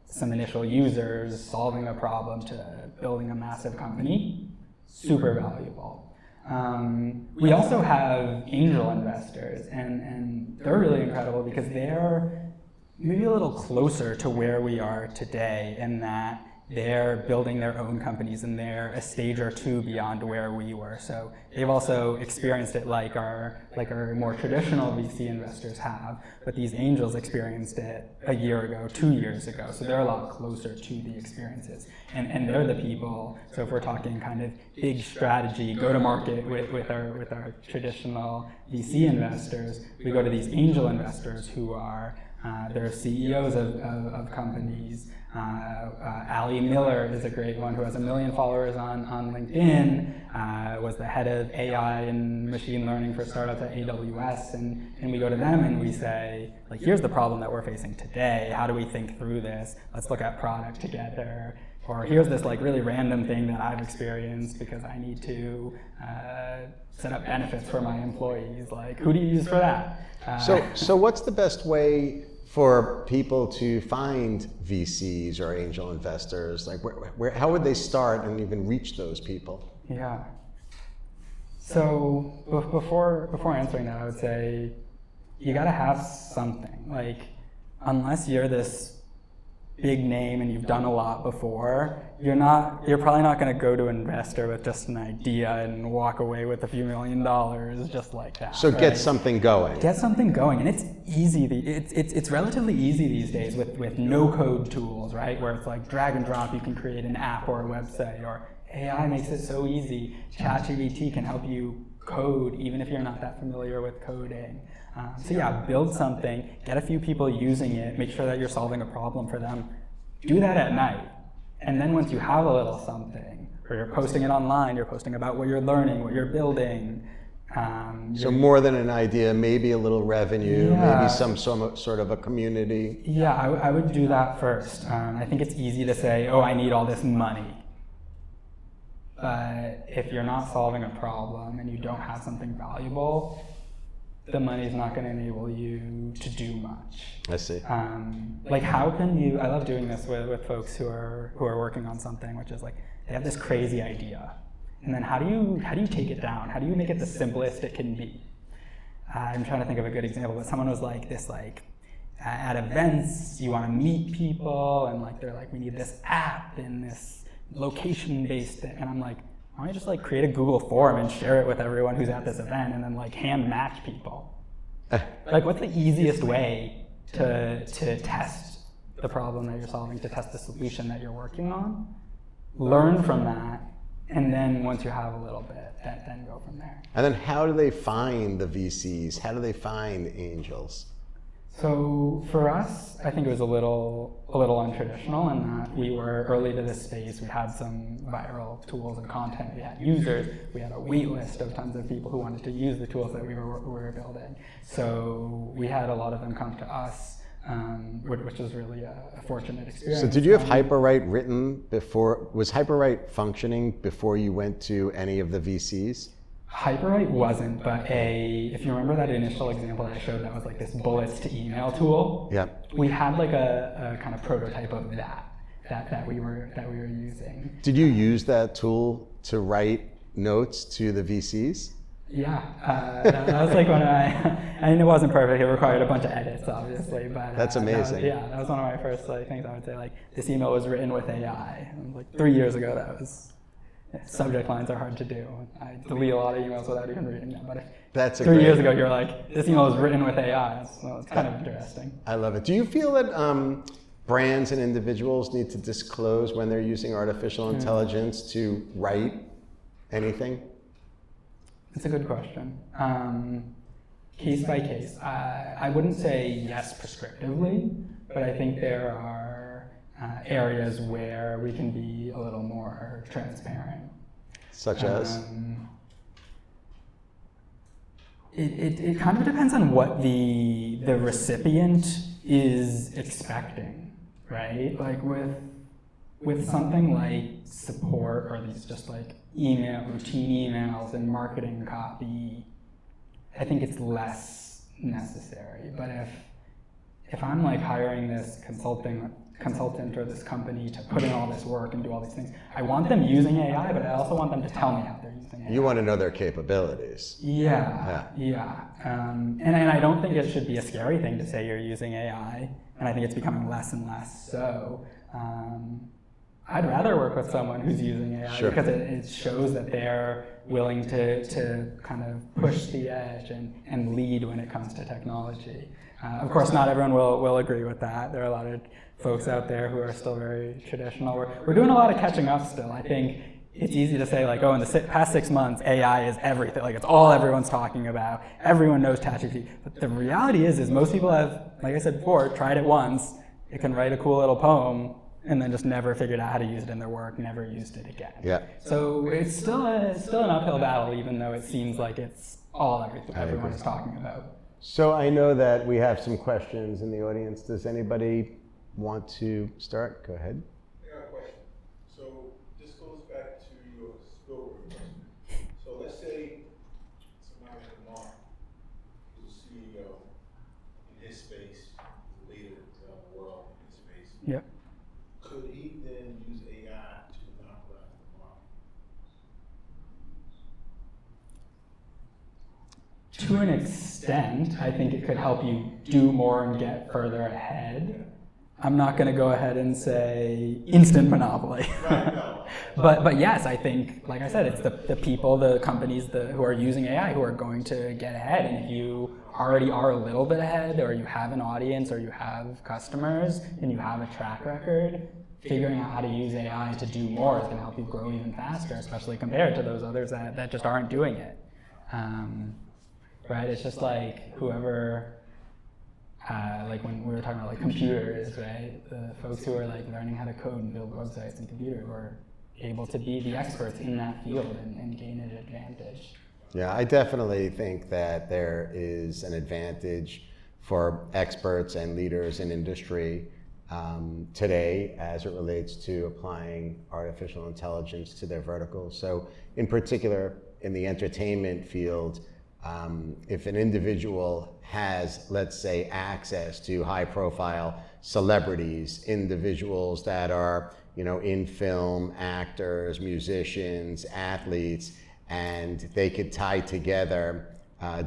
some initial users, solving a problem to building a massive company. Super valuable. We also have angel investors, and they're really incredible because they're maybe a little closer to where we are today in that they're building their own companies and they're a stage or two beyond where we were. So they've also experienced it like our more traditional VC investors have, but these angels experienced it a year ago, 2 years ago. So they're a lot closer to the experiences. And they're the people, so if we're talking kind of big strategy, go to market with our traditional VC investors, we go to these angel investors who are they're CEOs of companies. Ali Miller is a great one who has 1 million followers on LinkedIn, was the head of AI and machine learning for startups at AWS, and we go to them and we say, like, here's the problem that we're facing today, how do we think through this, let's look at product together, or here's this like really random thing that I've experienced because I need to set up benefits for my employees, like who do you use for that? So what's the best way for people to find VCs or angel investors? Like, how would they start and even reach those people? Yeah. So before answering that, I would say you got to have something. Like, unless you're this big name and you've done a lot before, you're probably not going to go to an investor with just an idea and walk away with a few $1 million just like that. So right? Get something going. Get something going, and it's easy. It's relatively easy these days with no-code tools, right? Where it's like drag and drop. You can create an app or a website, or AI makes it so easy. ChatGPT can help you code even if you're not that familiar with coding. So yeah, build something, get a few people using it, make sure that you're solving a problem for them. Do that at night. And then once you have a little something, or you're posting it online, you're posting about what you're learning, what you're building. So more than an idea, maybe a little revenue, maybe some sort of a community. Yeah, I would do that first. I think it's easy to say, oh, I need all this money. But if you're not solving a problem and you don't have something valuable, the money's not going to enable you to do much. I see. Like, how can you? I love doing this with folks who are working on something, which is like they have this crazy idea, and then how do you take it down? How do you make it the simplest it can be? I'm trying to think of a good example, but someone was like this, like at events you want to meet people, and like they're like, we need this app and this location-based thing, and I'm like, why don't you just like create a Google form and share it with everyone who's at this event, and then like hand match people? Like, what's the easiest way to test the problem that you're solving, to test the solution that you're working on? Learn from that, and then once you have a little bit, then go from there. And then how do they find the VCs? How do they find angels? So for us, I think it was a little untraditional in that we were early to this space. We had some viral tools and content. We had users. We had a wait list of tons of people who wanted to use the tools that we were building. So we had a lot of them come to us, which was really a fortunate experience. So did you have HyperWrite written before? Was HyperWrite functioning before you went to any of the VCs? HyperWrite wasn't, but if you remember that initial example that I showed, that was like this bullets to email tool. Yep. We had like a kind of prototype of that we were using. Did you use that tool to write notes to the VCs? Yeah, that was like one of my. I mean, it wasn't perfect. It required a bunch of edits, obviously, but that's amazing. That was one of my first things. I would say like this email was written with AI. And, like 3 years ago, that was. Subject lines are hard to do. I delete a lot of emails without even reading them. But if that's 3 years ago you're like, this email was written with AI, so it's kind of interesting. I love it. Do you feel that brands and individuals need to disclose when they're using artificial intelligence to write anything? It's a good question. Case by case. I wouldn't say yes prescriptively, but I think there are areas where we can be a little more transparent. Such as? It kind of depends on what the recipient is expecting, right? Like with something like support or these just like routine emails and marketing copy, I think it's less necessary. But if I'm like hiring this consultant or this company to put in all this work and do all these things, I want them using AI, but I also want them to tell me how they're using AI. You want to know their capabilities. Yeah. And I don't think it should be a scary thing to say you're using AI, and I think it's becoming less and less so. I'd rather work with someone who's using AI because it shows that they're willing to kind of push the edge and lead when it comes to technology. Of course, not everyone will agree with that. There are a lot of folks out there who are still very traditional. We're doing a lot of catching up still. I think it's easy to say like, oh, in the past 6 months, AI is everything. Like it's all everyone's talking about. Everyone knows ChatGPT. But the reality is most people have, like I said before, tried it once. It can write a cool little poem and then just never figured out how to use it in their work, never used it again. Yeah. So it's still an uphill battle, even though it seems like it's all everything everyone is talking about. So I know that we have some questions in the audience. Does anybody want to start? Go ahead. I got a question. So this goes back to your Spielberg question. So let's say somebody like Marc, who's a CEO in his space, the leader of the world in his space. Yep. Could he then use AI to monopolize the market? To an extent, I think it could help you do more and get further ahead. I'm not going to go ahead and say instant monopoly. Right, no. But yes, I think, like I said, it's the people, the companies who are using AI who are going to get ahead. And if you already are a little bit ahead, or you have an audience, or you have customers, and you have a track record, figuring out how to use AI to do more is going to help you grow even faster, especially compared to those others that just aren't doing it. Right? It's just like whoever, like when we were talking about like computers, right? The folks who are like learning how to code and build websites and computers were able to be the experts in that field and gain an advantage. Yeah, I definitely think that there is an advantage for experts and leaders in industry today as it relates to applying artificial intelligence to their verticals. So in particular, in the entertainment field, If an individual has, let's say, access to high-profile celebrities, individuals that are, in film, actors, musicians, athletes, and they could tie together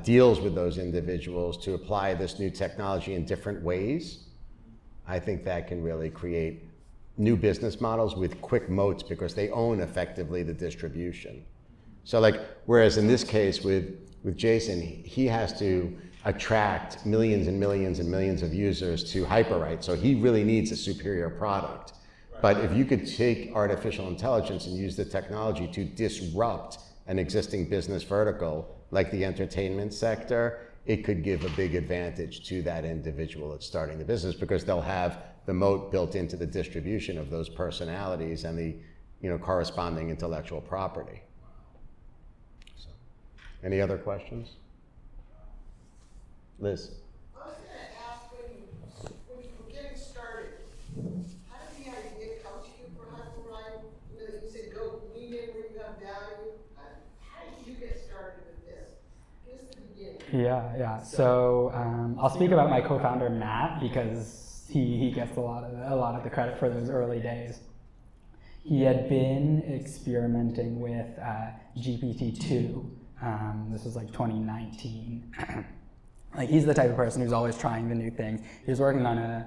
deals with those individuals to apply this new technology in different ways, I think that can really create new business models with quick moats because they own effectively the distribution. So whereas in this case with Jason, he has to attract millions and millions and millions of users to hyperwrite. So he really needs a superior product. But if you could take artificial intelligence and use the technology to disrupt an existing business vertical, like the entertainment sector, it could give a big advantage to that individual that's starting the business because they'll have the moat built into the distribution of those personalities and the corresponding intellectual property. So, any other questions? Liz? I was going to ask, when you were getting started, how did the idea come to you for Hyperwrite? You said go lean in where you have value. How did you get started with this? Give us the beginning. Yeah. So I'll speak about my co-founder Matt because he gets a lot of the credit for those early days. He had been experimenting with GPT-2. This was 2019. He's the type of person who's always trying the new things. He was working on a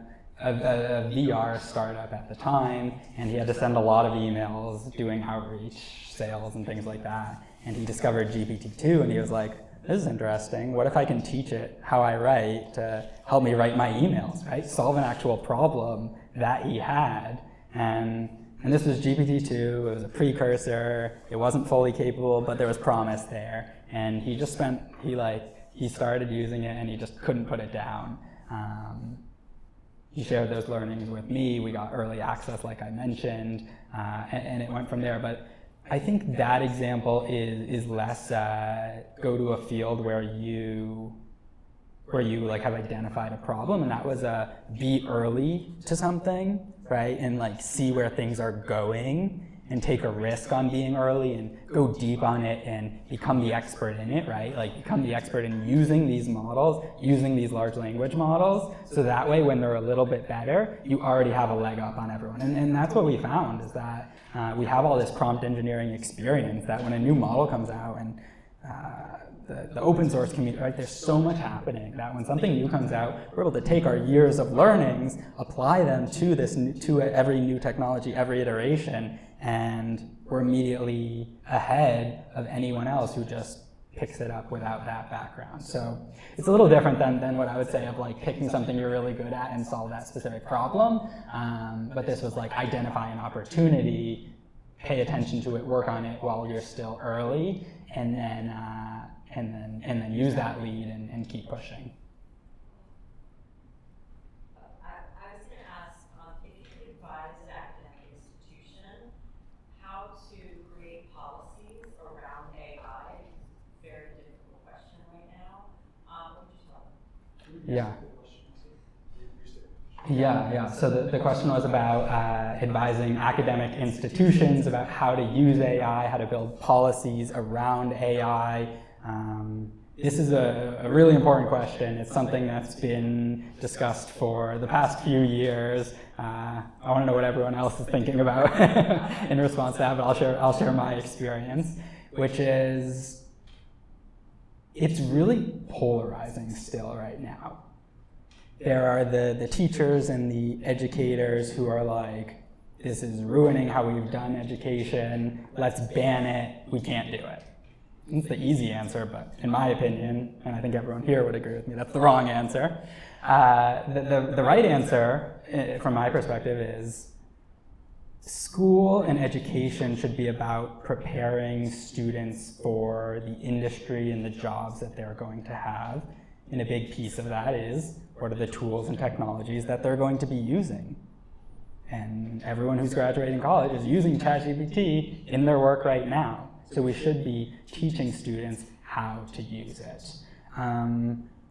VR startup at the time, and he had to send a lot of emails doing outreach, sales, and things like that. And he discovered GPT-2, and he was like, this is interesting. What if I can teach it how I write to help me write my emails, right? Solve an actual problem that he had. And this was GPT-2. It was a precursor. It wasn't fully capable, but there was promise there. And he just he started using it, and he just couldn't put it down. He shared those learnings with me. We got early access, like I mentioned, and it went from there. But I think that example is less go to a field where you have identified a problem, and that was be early to something, right? And see where things are going and take a risk on being early and go deep on it and become the expert in it, right? Become the expert in using these models, using these large language models, so that way when they're a little bit better, you already have a leg up on everyone. And that's what we found, is that we have all this prompt engineering experience that when a new model comes out and the open source community, right, there's so much happening that when something new comes out, we're able to take our years of learnings, apply them to every new technology, every iteration, and we're immediately ahead of anyone else who just picks it up without that background. So it's a little different than what I would say of picking something you're really good at and solve that specific problem. But this was identify an opportunity, pay attention to it, work on it while you're still early, and then use that lead and keep pushing. I was going to ask if you could advise an academic institution how to create policies around AI. Very difficult question right now. What would you tell them? Yeah. So the question was about advising academic institutions about how to use AI, how to build policies around AI. This is a really important question. It's something that's been discussed for the past few years. I want to know what everyone else is thinking about in response to that, but I'll share my experience, which is it's really polarizing still right now. There are the teachers and the educators who are like, this is ruining how we've done education, let's ban it, we can't do it. It's the easy answer, but in my opinion, and I think everyone here would agree with me, that's the wrong answer. The right answer, from my perspective, is school and education should be about preparing students for the industry and the jobs that they're going to have. And a big piece of that is, what are the tools and technologies that they're going to be using? And everyone who's graduating college is using ChatGPT in their work right now. So we should be teaching students how to use it.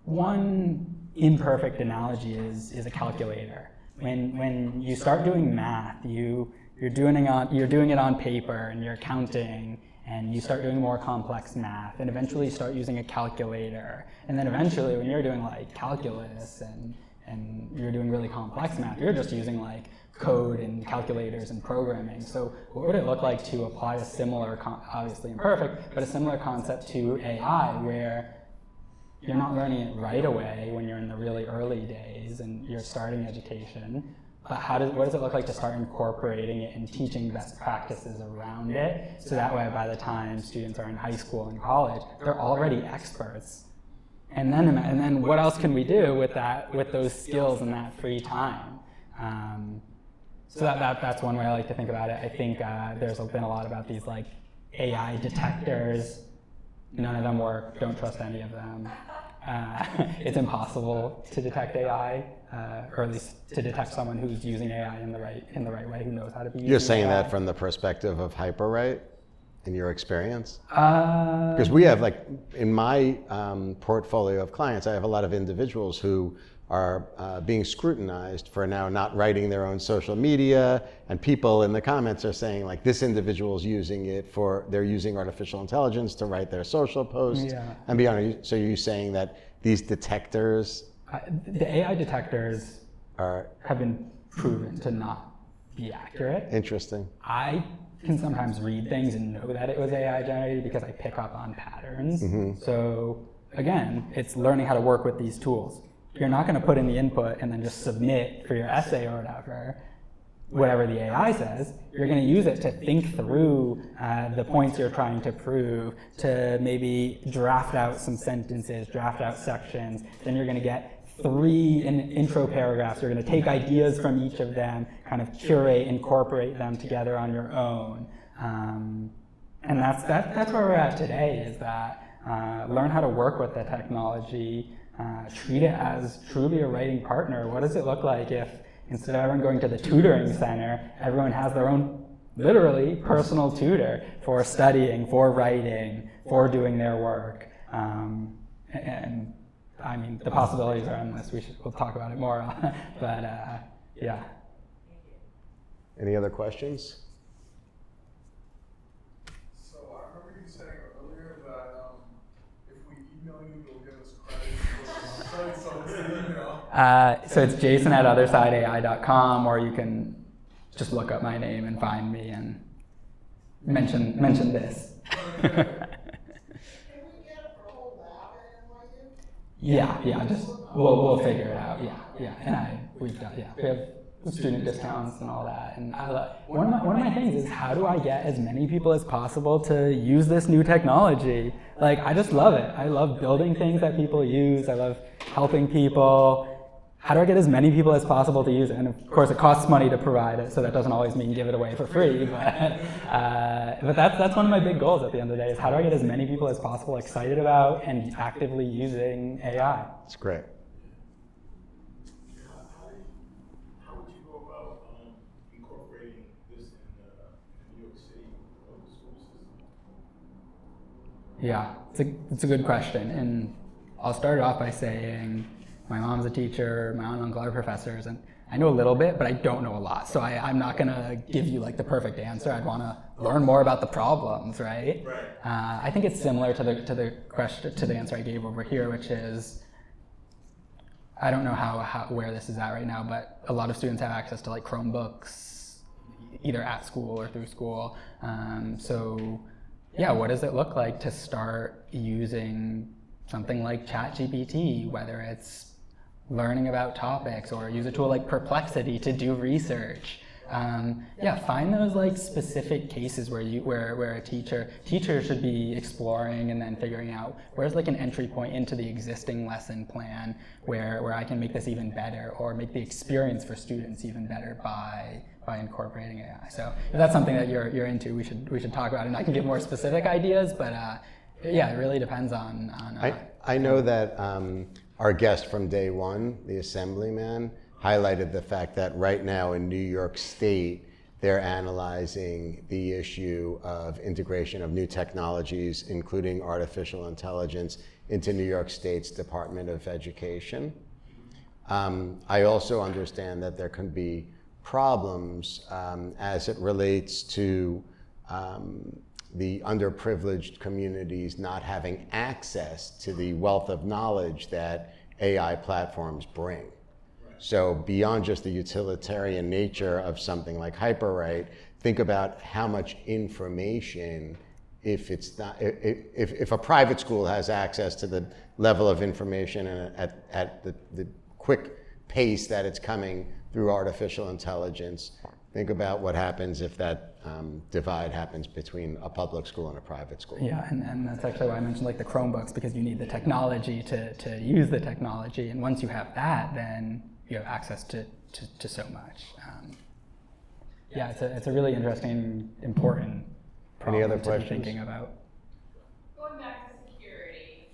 One imperfect analogy is a calculator. When you start doing math, you're doing it on paper and you're counting, and you start doing more complex math, and eventually you start using a calculator, and then eventually when you're doing like calculus and you're doing really complex math, you're just using like code and calculators and programming. So what would it look like to apply a similar, obviously imperfect, but a similar concept to AI, where you're not learning it right away when you're in the really early days and you're starting education, but what does it look like to start incorporating it and teaching best practices around it, so that way by the time students are in high school and college, they're already experts. And then what else can we do with that, with those skills and that free time? So that's one way I like to think about it. I think there's been a lot about these like AI detectors. None of them work. Don't trust any of them. It's impossible to detect AI, or at least to detect someone who's using AI in the right way, who knows how to be using You're saying AI. that from the perspective of hyperwrite, in your experience? Because we have, like, in my portfolio of clients, I have a lot of individuals who are being scrutinized for now not writing their own social media, and people in the comments are saying, like, this individual's using it they're using artificial intelligence to write their social posts and beyond. So you're saying that these detectors... the AI detectors have been proven to not be accurate. Interesting. I can sometimes read things and know that it was AI generated because I pick up on patterns. Mm-hmm. So again, it's learning how to work with these tools. You're not going to put in the input and then just submit for your essay or whatever the AI says. You're going to use it to think through the points you're trying to prove, to maybe draft out some sentences, draft out sections. Then you're going to get 3 intro paragraphs. You're going to take ideas from each of them, kind of curate, incorporate them together on your own. And that's where we're at today, is that learn how to work with the technology, treat it as truly a writing partner. What does it look like if instead of everyone going to the tutoring center, everyone has their own, literally, personal tutor for studying, for writing, for doing their work? And I mean, the possibilities are endless. We'll talk about it more, but yeah. Any other questions? So I remember you saying earlier that if we email you, you'll give us credit. So what's the email? So it's jason@othersideai.com, or you can just look up my name and find me and mention this. Can we get it for a whole lab at NYU? Yeah, just we'll figure it out. Yeah, and we have student discounts and all that. And one of my things is, how do I get as many people as possible to use this new technology? Like, I just love it. I love building things that people use. I love helping people. How do I get as many people as possible to use it? And of course, it costs money to provide it, so that doesn't always mean give it away for free. But that's one of my big goals at the end of the day, is how do I get as many people as possible excited about and actively using AI? That's great. How would you go about incorporating this in the New York City public school system? Yeah, it's a good question. And I'll start it off by saying, my mom's a teacher, my aunt and uncle are professors, and I know a little bit, but I don't know a lot. So I'm not gonna give you like the perfect answer. I'd wanna learn more about the problems, right? Right. I think it's similar to the question, to the answer I gave over here, which is, I don't know where this is at right now, but a lot of students have access to like Chromebooks, either at school or through school. So yeah, what does it look like to start using something like ChatGPT, whether it's learning about topics, or use a tool like Perplexity to do research? Find those like specific cases where a teacher should be exploring and then figuring out where's like an entry point into the existing lesson plan where I can make this even better, or make the experience for students even better by incorporating AI. So if that's something that you're into, we should talk about it. And I can give more specific ideas, but yeah, it really depends on I know that our guest from day one, the Assemblyman, highlighted the fact that right now in New York State, they're analyzing the issue of integration of new technologies, including artificial intelligence, into New York State's Department of Education. I also understand that there can be problems as it relates to the underprivileged communities not having access to the wealth of knowledge that AI platforms bring. So beyond just the utilitarian nature of something like hyperwrite, think about how much information, if a private school has access to the level of information and at the quick pace that it's coming through artificial intelligence, think about what happens if that divide happens between a public school and a private school. Yeah, and that's actually why I mentioned like the Chromebooks, because you need the technology to use the technology, and once you have that, then you have access to so much. Yeah, it's a really interesting, important problem Any other to be questions? thinking about. Going back to security,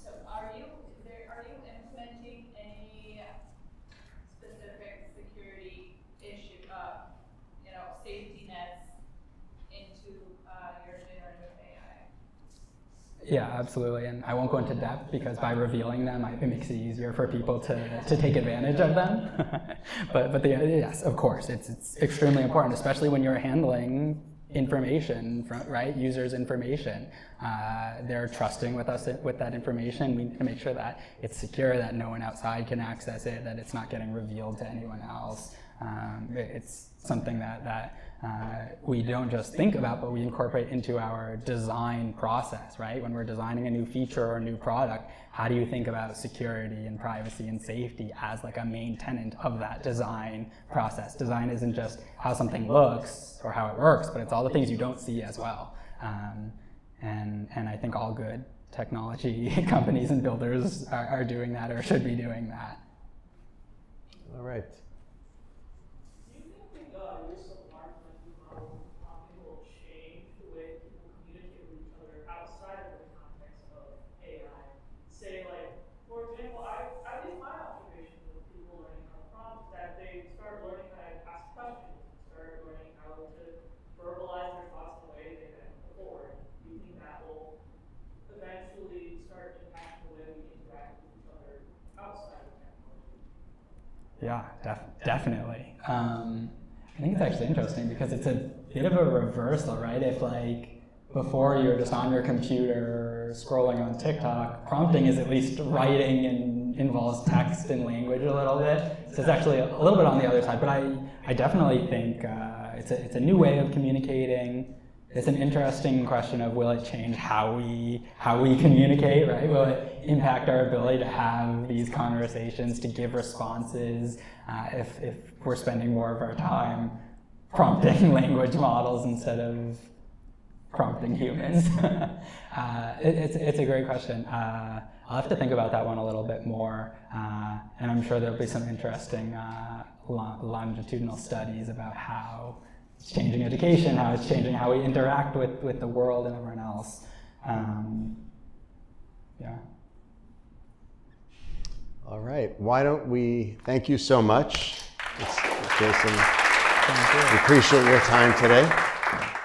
so are you implementing any specific security issue, safety nets into your generative AI? Yeah, absolutely, and I won't go into depth because by revealing them, it makes it easier for people to take advantage of them. but yes, of course, it's extremely important, especially when you're handling information from users' information. They're trusting with us with that information. We need to make sure that it's secure, that no one outside can access it, that it's not getting revealed to anyone else. It's something that we don't just think about, but we incorporate into our design process, right? When we're designing a new feature or a new product, how do you think about security and privacy and safety as like a main tenet of that design process? Design isn't just how something looks or how it works, but it's all the things you don't see as well. And I think all good technology companies and builders are doing that or should be doing that. All right. Do you think use of large language models will change the way people communicate with each other outside of the context of AI? Say, like, for example, at least my observation with people learning how to prompt is that they start learning how to ask questions, start learning how to verbalize their thoughts in a way they hadn't before. Do you think that will eventually start impacting the way we interact with each other outside of technology? Yeah, definitely. I think it's actually interesting because it's a bit of a reversal, right? If like before you're just on your computer scrolling on TikTok, prompting is at least writing and involves text and language a little bit. So it's actually a little bit on the other side, but I definitely think it's a new way of communicating. It's an interesting question of will it change how we communicate, right? Will it impact our ability to have these conversations, to give responses, if we're spending more of our time prompting language models instead of prompting humans? It's a great question. I'll have to think about that one a little bit more, and I'm sure there'll be some interesting longitudinal studies about how it's changing education, how it's changing how we interact with the world and everyone else. Yeah. All right. Why don't we thank you so much, Jason. Thank you. We appreciate your time today.